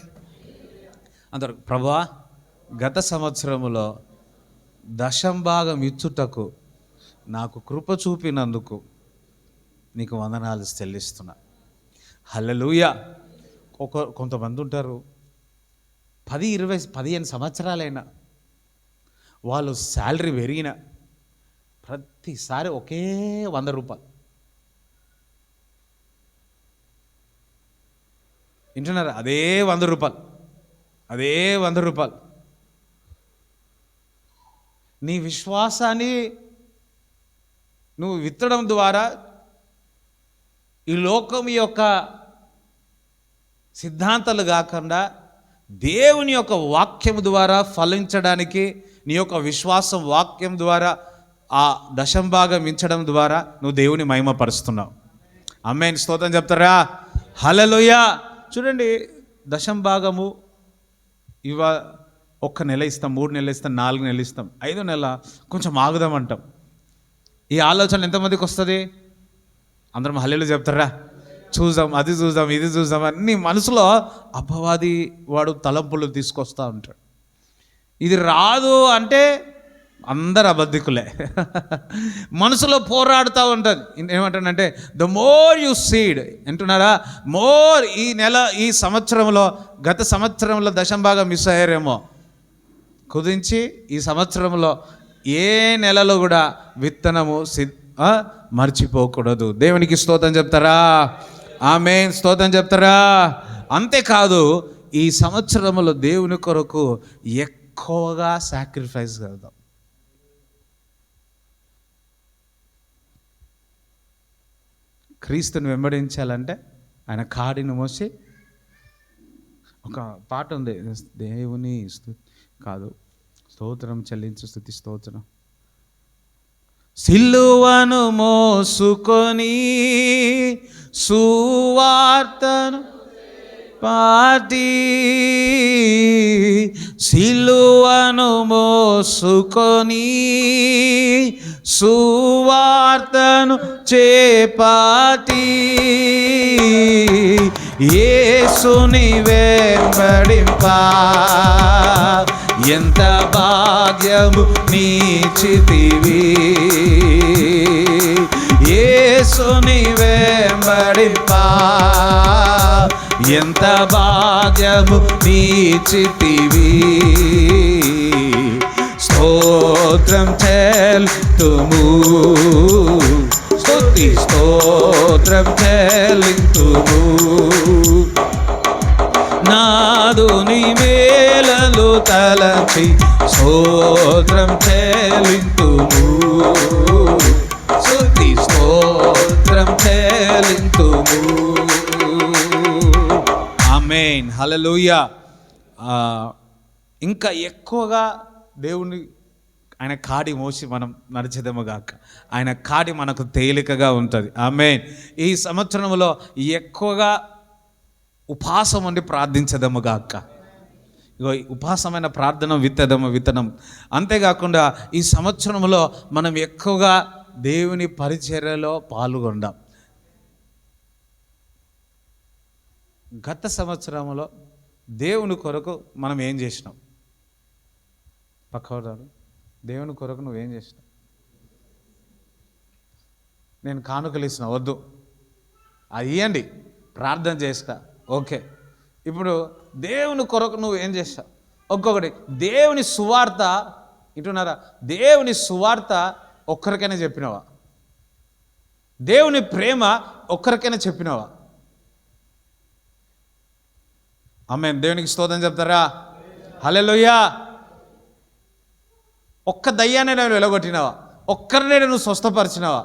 అందరూ, ప్రభువా గత సంవత్సరములో దశంభాగం ఇచ్చుటకు నాకు కృప చూపినందుకు నీకు వందనాలు చెల్లిస్తున్నా. హల్లెలూయా. కొంతమంది ఉంటారు 10, 20, 15 సంవత్సరాలైనా వాళ్ళు శాలరీ పెరిగిన ప్రతిసారి ఒకే 100 రూపాయలు. వింటున్నారా? అదే 100 రూపాయలు, అదే 100 రూపాయలు. నీ విశ్వాసాన్ని నువ్వు విత్తడం ద్వారా ఈ లోకం యొక్క సిద్ధాంతాలు కాకుండా దేవుని యొక్క వాక్యం ద్వారా ఫలించడానికి నీ యొక్క విశ్వాసం వాక్యం ద్వారా ఆ దశంభాగం ఇచ్చడం ద్వారా నువ్వు దేవుని మహిమపరుస్తున్నావు. ఆమేన్. స్తోత్రం చెప్తారా? హల్లెలూయా. చూడండి, దశంభాగము ఒక్క నెల ఇస్తాం, 3 నెలలు ఇస్తాం, 4 నెలలు ఇస్తాం, 5వ నెల కొంచెం ఆగుదామంటాం. ఈ ఆలోచన ఎంతమందికి వస్తుంది? అందరం హల్లెలూయా చెప్తారా? చూద్దాం, అది చూద్దాం, ఇది చూద్దాం అన్ని మనసులో అపవాది వాడు తలంపులు తీసుకొస్తూ ఉంటాడు. ఇది రాదు అంటే అందరు అబద్ధికులే. మనసులో పోరాడుతూ ఉంటుంది. ఏమంటానంటే ద మోర్ యు సీడ్ అంటున్నారా, మోర్ ఈ సంవత్సరంలో గత సంవత్సరంలో దశంభాగం మిస్ అయ్యారేమో, కుదించి ఈ సంవత్సరంలో ఏ నెలలో కూడా విత్తనము మర్చిపోకూడదు. దేవునికి స్తోత్రం చెప్తారా? ఆమేన్. స్తోత్రం చెప్తారా? అంతేకాదు ఈ సంవత్సరంలో దేవుని కొరకు ఎక్కువగా సాక్రిఫైస్ చేద్దాం. క్రీస్తుని వెంబడించాలంటే ఆయన కాడిని మోసి, ఒక పాట ఉంది, దేవుని స్తోత్రం చెల్లించు స్తుతి స్తోత్రం. సిలువను మోసుకొని సువార్తను పాటి, సిలువను మోసుకొని సువార్తను చేపాటి, యేసుని వెంబడింపా ఎంత భాగ్యము నీచితివి, యేసుని వెంబడింపా ఎంత భాగ్యము నీచితివి. స్తోత్రం చెల్లింతుము, స్తుతి స్తోత్రం చెల్లింతుము, నాదుని మేలలు తలచి స్తోత్రం చెల్లింతుము, స్తుతి స్తోత్రం చెల్లింతుము. ఆమేన్. హల్లెలూయా. ఇంకా ఎక్కువగా దేవుని ఆయన కాడి మోసి మనం నడిచేదేమో గాక, ఆయన కాడి మనకు తేలికగా ఉంటుంది. ఆమేన్. ఈ సంవత్సరంలో ఎక్కువగా ఉపవాసం ఉండి ప్రార్థించదము గాక. ఇగో ఉపవాసమైన ప్రార్థన విత్తనం. అంతేకాకుండా ఈ సంవత్సరంలో మనం ఎక్కువగా దేవుని పరిచర్యలో పాల్గొందాం. గత సంవత్సరంలో దేవుని కొరకు మనం ఏం చేసినాం? పక్కవాడు, దేవుని కొరకు నువ్వేం చేసినావు? నేను కానుకలు ఇస్తున్నా, వద్దు, అది ఇవ్వండి, ప్రార్థన చేస్తా, ఓకే. ఇప్పుడు దేవుని కొరకు నువ్వు ఏం చేస్తావు? ఒక్కొక్కటి. దేవుని సువార్త వింటున్నారా? దేవుని సువార్త ఒక్కరికైనా చెప్పినావా? దేవుని ప్రేమ ఒక్కరికైనా చెప్పినావా? ఆమేన్. దేవునికి స్తోత్రం చెప్తారా? హల్లెలూయా. ఒక్క దయ్యాన్ని నేను వెలగొట్టినావా? ఒక్కరినే నువ్వు స్వస్థపరిచినావా?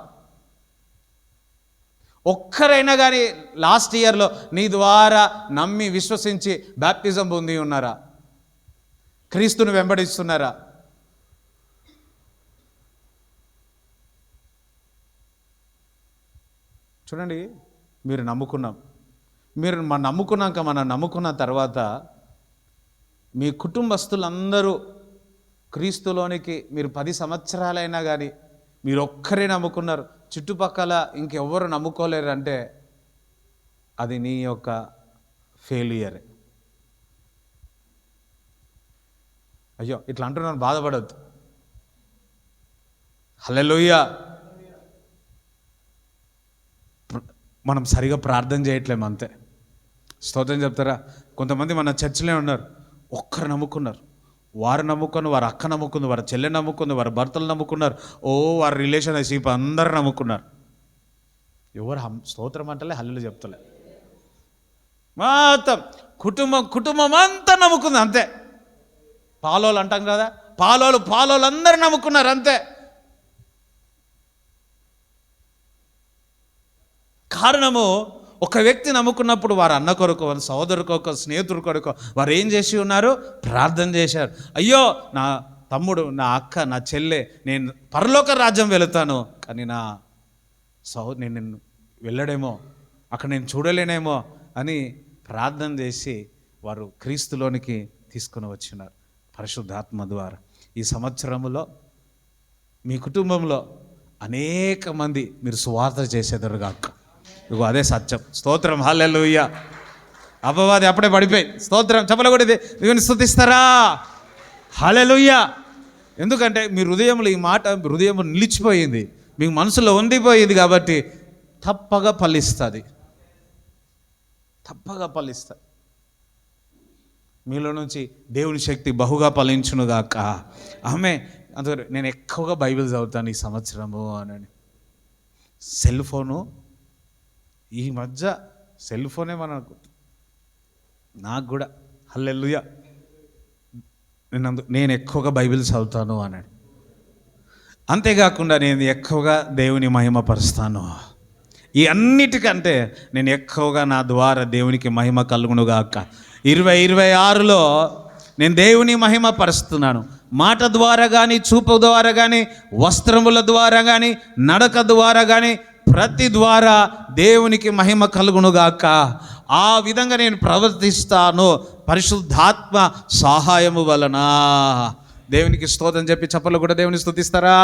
ఒక్కరైనా కానీ లాస్ట్ ఇయర్లో నీ ద్వారా నమ్మి విశ్వసించి బాప్టిజం పొంది ఉన్నారా? క్రీస్తుని వెంబడిస్తున్నారా? చూడండి, మీరు నమ్ముకున్న తర్వాత మీ కుటుంబస్తులందరూ క్రీస్తులోనికి మీరు 10 సంవత్సరాలైనా కానీ మీరు ఒక్కరే నమ్ముకున్నారు, చుట్టుపక్కల ఇంకెవ్వరు నమ్ముకోలేరు అంటే అది నీ యొక్క ఫెయిలియర్. అయ్యో ఇట్లా అంటున్నాను, బాధపడద్దు. హల్లెలూయా. మనం సరిగా ప్రార్థన చేయట్లేము అంతే. స్తోత్రం చెప్తారా? కొంతమంది మన చర్చిలో ఉన్నారు, ఒక్కరు నమ్ముకున్నారు, వారు నమ్ముకొని, వారి అక్క నమ్ముకుంది, వారి చెల్లె నమ్ముకుంది, వారి భర్తలు నమ్ముకున్నారు, వారి రిలేషన్షిప్ అందరు నమ్ముకున్నారు. ఎవరు స్తోత్రం అంటలే, హల్లెలూయా చెప్తలే. మొత్తం కుటుంబం అంతా నమ్ముకుంది అంతే. పాలోలు అంటాం కదా, పాలోలు అందరూ నమ్ముకున్నారు అంతే. కారణము, ఒక వ్యక్తి నమ్ముకున్నప్పుడు వారు అన్న కొరకు, వారి సోదరు కొరకు, స్నేహితుడి కొరకు వారు ఏం చేసి ఉన్నారు? ప్రార్థన చేశారు. అయ్యో నా తమ్ముడు, నా అక్క, నా చెల్లె, నేను పరలోక రాజ్యం వెళుతాను, కానీ నేను వెళ్ళడేమో, అక్కడ నేను చూడలేనేమో అని ప్రార్థన చేసి వారు క్రీస్తులోనికి తీసుకుని వచ్చినారు పరిశుద్ధాత్మ ద్వారా. ఈ సంవత్సరంలో మీ కుటుంబంలో అనేక మంది మీరు సువార్త చేసేదరుగాక. ఇగో అదే సత్యం. స్తోత్రం, హల్లెలూయా. అపవాది అప్పుడే పడిపోయి, స్తోత్రం చెప్పలు కూడా దేవుని స్తుతిస్తారా? హల్లెలూయా. ఎందుకంటే మీ హృదయంలో ఈ మాట హృదయంలో నిలిచిపోయింది, మీ మనసులో ఉండిపోయింది కాబట్టి తప్పగా ఫలిస్తుంది. మీలో నుంచి దేవుని శక్తి బహుగా ఫలించునుగాక. ఆమె అందుకే నేను ఎక్కువగా బైబిల్ చదువుతాను ఈ సంవత్సరము అని. సెల్ ఫోను, ఈ మధ్య సెల్ ఫోనే మనకు, నాకు కూడా హల్లెలూయా, నేను ఎక్కువగా బైబిల్ చదువుతాను అన్నాడు. అంతేకాకుండా నేను ఎక్కువగా దేవుని మహిమపరుస్తాను. ఈ అన్నిటికంటే నేను ఎక్కువగా నా ద్వారా దేవునికి మహిమ కలుగునుగాక. 2026లో నేను దేవుని మహిమ పరుస్తున్నాను. మాట ద్వారా కానీ, చూపు ద్వారా కానీ, వస్త్రముల ద్వారా కానీ, నడక ద్వారా కానీ, ప్రతి ద్వారా దేవునికి మహిమ కలుగునుగాక. ఆ విధంగా నేను ప్రవర్తిస్తాను పరిశుద్ధాత్మ సహాయము వలన. దేవునికి స్తోత్రం చెప్పి చప్పలు కూడా దేవుని స్తుతిస్తారా?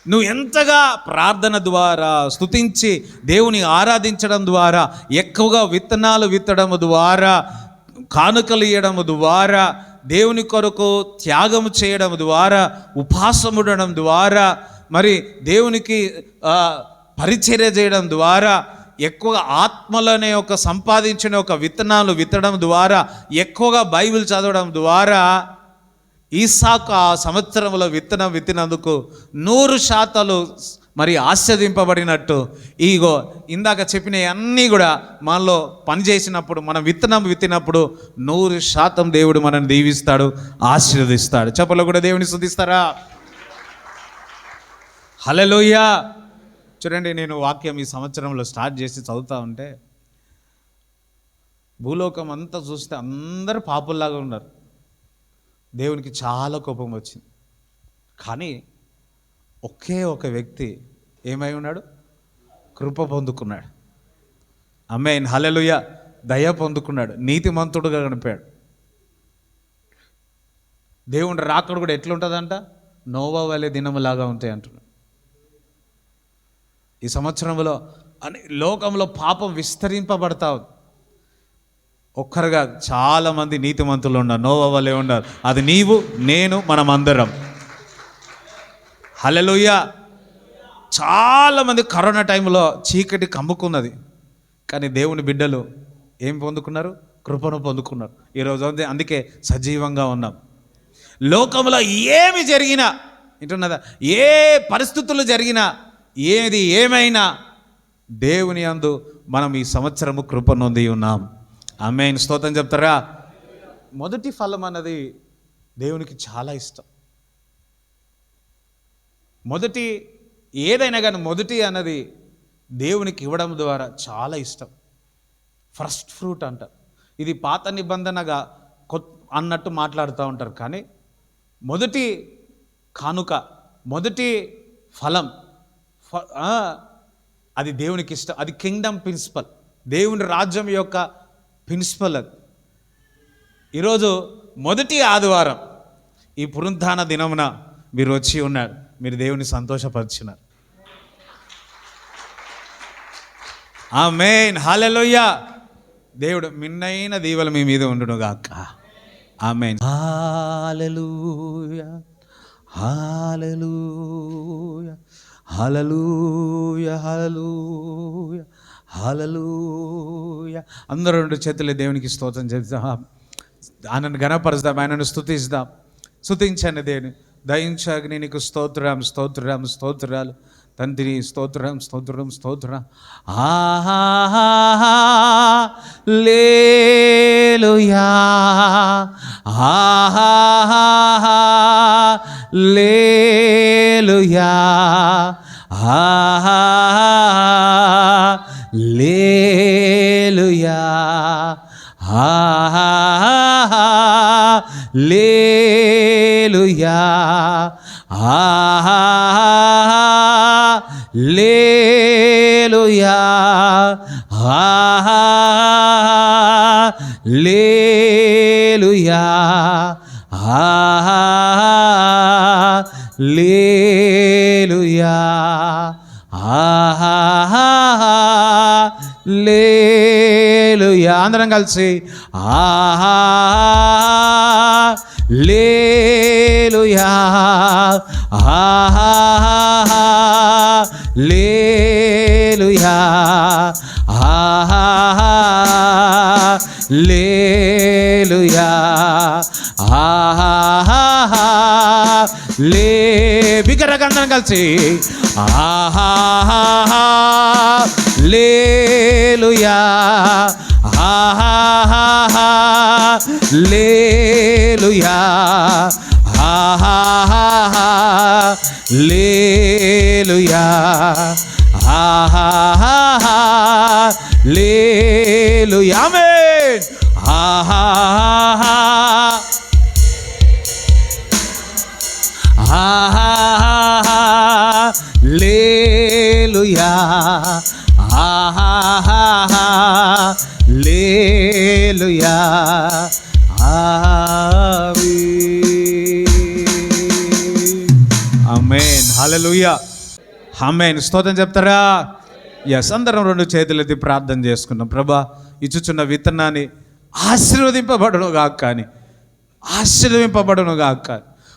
నువ్వు ఎంతగా ప్రార్థన ద్వారా స్తుతించి దేవుని ఆరాధించడం ద్వారా, ఎక్కువగా విత్తనాలు విత్తడం ద్వారా, కానుకలు ఇవ్వడం ద్వారా, దేవుని కొరకు త్యాగము చేయడం ద్వారా, ఉపవాసం ఉండడం ద్వారా, మరి దేవునికి పరిచర్య చేయడం ద్వారా, ఎక్కువగా ఆత్మలనే ఒక సంపాదించిన ఒక విత్తనాలు విత్తడం ద్వారా, ఎక్కువగా బైబిల్ చదవడం ద్వారా ఈసాకు ఆ సంవత్సరంలో విత్తనం విత్తినందుకు 100% మరి ఆస్వాదింపబడినట్టు, ఈగో ఇందాక చెప్పిన అన్నీ కూడా మనలో పనిచేసినప్పుడు, మనం విత్తినప్పుడు 100% దేవుడు మనల్ని దీవిస్తాడు, ఆశీర్వదిస్తాడు. చెప్పలో కూడా దేవుని స్తుతిస్తారా? హల్లెలూయా. చూడండి, నేను వాక్యం ఈ సంవత్సరంలో స్టార్ట్ చేసి చదువుతూ ఉంటే, భూలోకం అంతా చూస్తే అందరూ పాపుల్లాగా ఉన్నారు. దేవునికి చాలా కోపం వచ్చింది. కానీ ఒకే ఒక వ్యక్తి ఏమై ఉన్నాడు? కృప పొందుకున్నాడు. ఆమేన్, హల్లెలూయా. దయ పొందుకున్నాడు, నీతిమంతుడుగా కనిపాడు. దేవుని రాకడ కూడా ఎట్లుంటుందంట? నోవా వలె దినములాగా ఉంటాయి అంటున్నాడు. ఈ సంవత్సరంలో లోకంలో పాపం విస్తరింపబడతా ఉంది. ఒక్కరుగా చాలామంది నీతిమంతులు ఉన్నారు, నోవా వలె ఉన్నారు. అది నీవు, నేను, మనం అందరం. హల్లెలూయా. చాలామంది కరోనా టైంలో చీకటి కమ్ముకున్నది, కానీ దేవుని బిడ్డలు ఏం పొందుకున్నారు? కృపను పొందుకున్నారు. ఈరోజు అందుకే సజీవంగా ఉన్నాం. లోకంలో ఏమి జరిగినా, వింటున్నదా, ఏ పరిస్థితులు జరిగినా, ఏది ఏమైనా దేవుని యందు మనం ఈ సంవత్సరము కృప నొంది ఉన్నాం. ఆమేన్, స్తోత్రం చెప్తారా? మొదటి ఫలం అన్నది దేవునికి చాలా ఇష్టం. మొదటి ఏదైనా కానీ మొదటి అన్నది దేవునికి ఇవ్వడం ద్వారా చాలా ఇష్టం. ఫస్ట్ ఫ్రూట్ అంటారు. ఇది పాత నిబంధనగా అన్నట్టు మాట్లాడుతూ ఉంటారు, కానీ మొదటి కానుక, మొదటి ఫలం అది దేవునికి ఇష్టం. అది కింగ్డమ్ ప్రిన్సిపల్, దేవుని రాజ్యం యొక్క ప్రిన్సిపల్ అది. ఈరోజు మొదటి ఆదివారం, ఈ పునరుత్థాన దినమున మీరు వచ్చి ఉన్నారు, మీరు దేవుని సంతోషపరిచినారు. ఆమేన్, హల్లెలూయా. దేవుడు మిన్నైన దీవెన మీ మీద ఉండును గాక. ఆమేన్. హల్లెలూయా, హల్లెలూయా, హల్లెలూయా, హల్లెలూయా, హల్లెలూయా. అందరూ రెండు చేతులు దేవునికి స్తోత్రం చేద్దాం, ఆయనను ఘనపరుస్తాం, ఆయనను స్తుతిస్తాం. స్తుతించండి దేవుని. దయించగని నీకు స్తోత్రం, స్తోత్రం, స్తోత్రాలు తండ్రి, స్తోత్రం, స్తోత్రం, స్తోత్రం. హల్లెలూయా, hallelujah, hallelujah, hallelujah, hallelujah, hallelujah, hallelujah, హల్లెలూయా. అందరం కలిసి హల్లెలూయా, హల్లెలూయా, హల్లెలూయా, బిగ్గరగా అందరం కలిసి హల్లెలూయా, హల్లెలూయా, హల్లెలూయా, హల్లెలూయా. ఆమేన్. హల్లెలూయా, హల్లెలూయా. ఆమేన్, హల్లెలూయా, ఆమేన్. స్తోత్రం చెప్తారా? ఎస్, అందరం రెండు చేతులెత్తి ప్రార్థన చేసుకున్నాం. ప్రభా, ఇచ్చుచున్న విత్తనాన్ని ఆశీర్వదింపబడును గాక, అని ఆశీర్వదింపబడును గాక,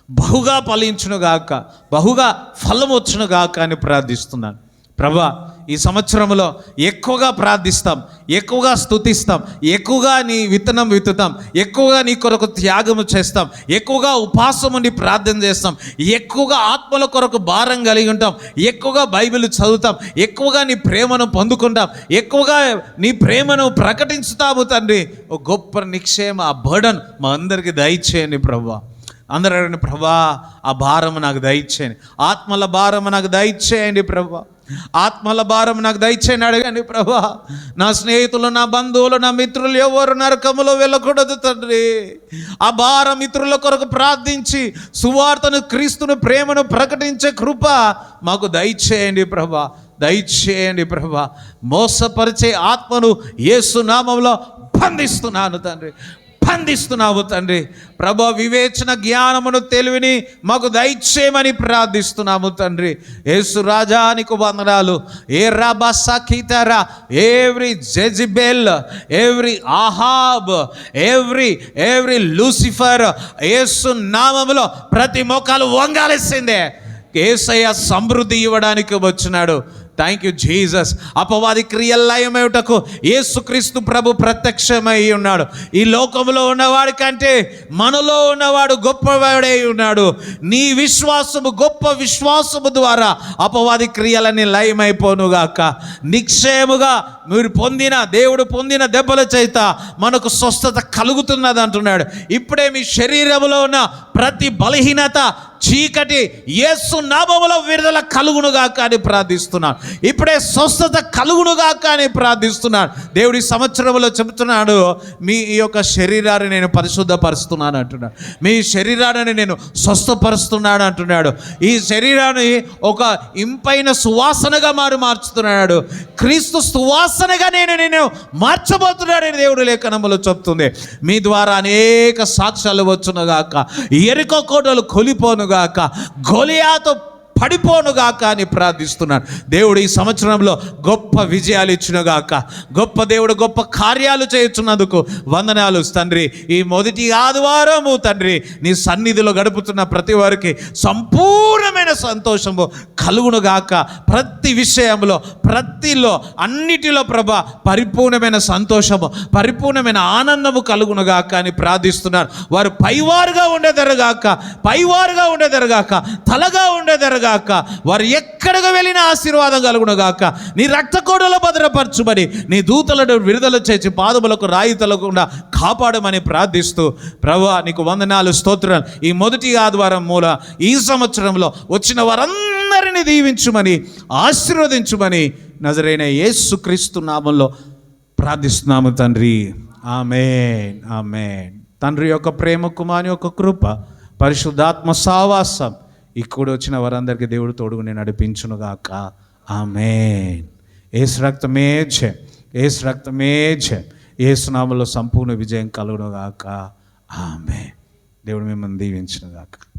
బహుగా ఫలించును గాక, బహుగా ఫలం వచ్చును గాక అని ప్రార్థిస్తున్నాను. ప్రభా, ఈ సంవత్సరంలో ఎక్కువగా ప్రార్థిస్తాం, ఎక్కువగా స్తుతిస్తాం, ఎక్కువగా నీ విత్తనం విత్తుతాం, ఎక్కువగా నీ కొరకు త్యాగము చేస్తాం, ఎక్కువగా ఉపాసం ఉండి ప్రార్థన చేస్తాం, ఎక్కువగా ఆత్మల కొరకు భారం కలిగి ఉంటాం, ఎక్కువగా బైబిల్ చదువుతాం, ఎక్కువగా నీ ప్రేమను పొందుకుంటాం, ఎక్కువగా నీ ప్రేమను ప్రకటించుతాము తండ్రి. ఒక గొప్ప నిక్షేమ, ఆ బర్డన్ మా అందరికీ దయచేయండి ప్రభా. అందరూ అడగండి, ప్రభా ఆ భారము నాకు దయచేయండి, ఆత్మల భారము నాకు దయచేయండి ప్రభా, ఆత్మల భారం నాకు దయచేయండి అడగండి ప్రభా. నా స్నేహితులు, నా బంధువులు, నా మిత్రులు ఎవరు నరకములో వెళ్ళకూడదు తండ్రి. ఆ భారం మిత్రుల కొరకు ప్రార్థించి సువార్తను, క్రీస్తును, ప్రేమను ప్రకటించే కృప మాకు దయచేయండి ప్రభా, దయచేయండి ప్రభా. మోసపరిచే ఆత్మను యేసు నామములో బంధిస్తున్నాను తండ్రి, బంధిస్తున్నావు తండ్రి. ప్రభా, వివేచన, జ్ఞానమును, తెలివిని మాకు దయచేయమని ప్రార్థిస్తున్నాము తండ్రి. యేసు రాజా నీకు వందనాలు. ఏ రాబా సఖీతారా, every Jezebel, every Ahab, every Lucifer యేసు నామములో ప్రతి మోకాలు వంగాల్సిందే. యేసయ్య సమృద్ధి ఇవ్వడానికి వచ్చినాడు. Thank you Jesus. అపవాది క్రియలయమేటకు యేసుక్రీస్తు ప్రభు ప్రత్యక్షమై ఉన్నాడు. ఈ లోకంలో ఉన్నవాడి కంటే మనలో ఉన్నవాడు గొప్పవాడై ఉన్నాడు. నీ విశ్వాసము, గొప్ప విశ్వాసము ద్వారా అపవాది క్రియలని లయమైపోనుగాక. నిక్షేముగా మీరు పొందిన, దేవుడు పొందిన దెబ్బల చేత మనకు స్వస్థత కలుగుతున్నది అంటున్నాడు. ఇప్పుడే మీ శరీరంలో ఉన్న ప్రతి బలహీనత, చీకటి యేసు నామములో విడుదల కలుగునుగాక అని ప్రార్థిస్తున్నాను. ఇప్పుడే స్వస్థత కలుగునుగాక అని ప్రార్థిస్తున్నాను. దేవుడి సంవత్సరంలో చెబుతున్నాడు, మీ యొక్క శరీరాన్ని నేను పరిశుద్ధపరుస్తున్నాను అంటున్నాడు, మీ శరీరాన్ని నేను స్వస్థపరుస్తున్నాను అంటున్నాడు. ఈ శరీరాన్ని ఒక ఇంపైన సువాసనగా మార్చుతున్నాడు. క్రీస్తు సువాసనగా నేను మార్చబోతున్నాడని దేవుడు లేఖనములో చెప్తుంది. మీ ద్వారా అనేక సాక్ష్యాలు వచ్చునుగాక, ఎరుక కోటలు కొలిపోనుగాక, కలుగునుగాక, గొలియాతు పడిపోనుగాక అని ప్రార్థిస్తున్నాను. దేవుడు ఈ సంవత్సరంలో గొప్ప విజయాలు ఇచ్చునుగాక. గొప్ప దేవుడు గొప్ప కార్యాలు చేయుచున్నందుకు వందనాలు తండ్రి. ఈ మొదటి ఆదివారము తండ్రి నీ సన్నిధిలో గడుపుతున్న ప్రతి వారికి సంపూర్ణమైన సంతోషము కలుగునుగాక. ప్రతి విషయంలో, ప్రతిలో, అన్నిటిలో ప్రభా పరిపూర్ణమైన సంతోషము, పరిపూర్ణమైన ఆనందము కలుగునుగాక అని ప్రార్థిస్తున్నారు. వారు పైవారుగా ఉండేదరుగాక, పైవారుగా ఉండేదరుగాక, తలగా ఉండేదరుగాక. వారు ఎక్కడికి వెళ్ళిన ఆశీర్వాదం కలుగునుగాక. నీ రక్తకోటలో భద్రపరచుమని, నీ దూతలను విడుదల చేసి పాదములకు రాయి తగలకుండా కాపాడమని ప్రార్థిస్తూ ప్రభువా నీకు వందనాలు, స్తోత్రాలు. ఈ మొదటి ఆదివారం మూల ఈ సంవత్సరంలో వచ్చిన వారందరినీ దీవించుమని, ఆశీర్వదించుమని నజరైన యేసుక్రీస్తు నామంలో ప్రార్థిస్తున్నాము తండ్రి. ఆమేన్, ఆమేన్. తండ్రి యొక్క ప్రేమ, కుమారుని యొక్క కృప, పరిశుద్ధాత్మ సావాసం ఇక్కడ వచ్చిన వారందరికీ దేవుడు తోడుగుని నడిపించునుగాక. ఆమేన్. యేసు రక్తమే జయం, యేసు రక్తమే జయం. యేసు నామములో సంపూర్ణ విజయం కలుగునుగాక. ఆమేన్. దేవుడు మిమ్మల్ని దీవించునుగాక.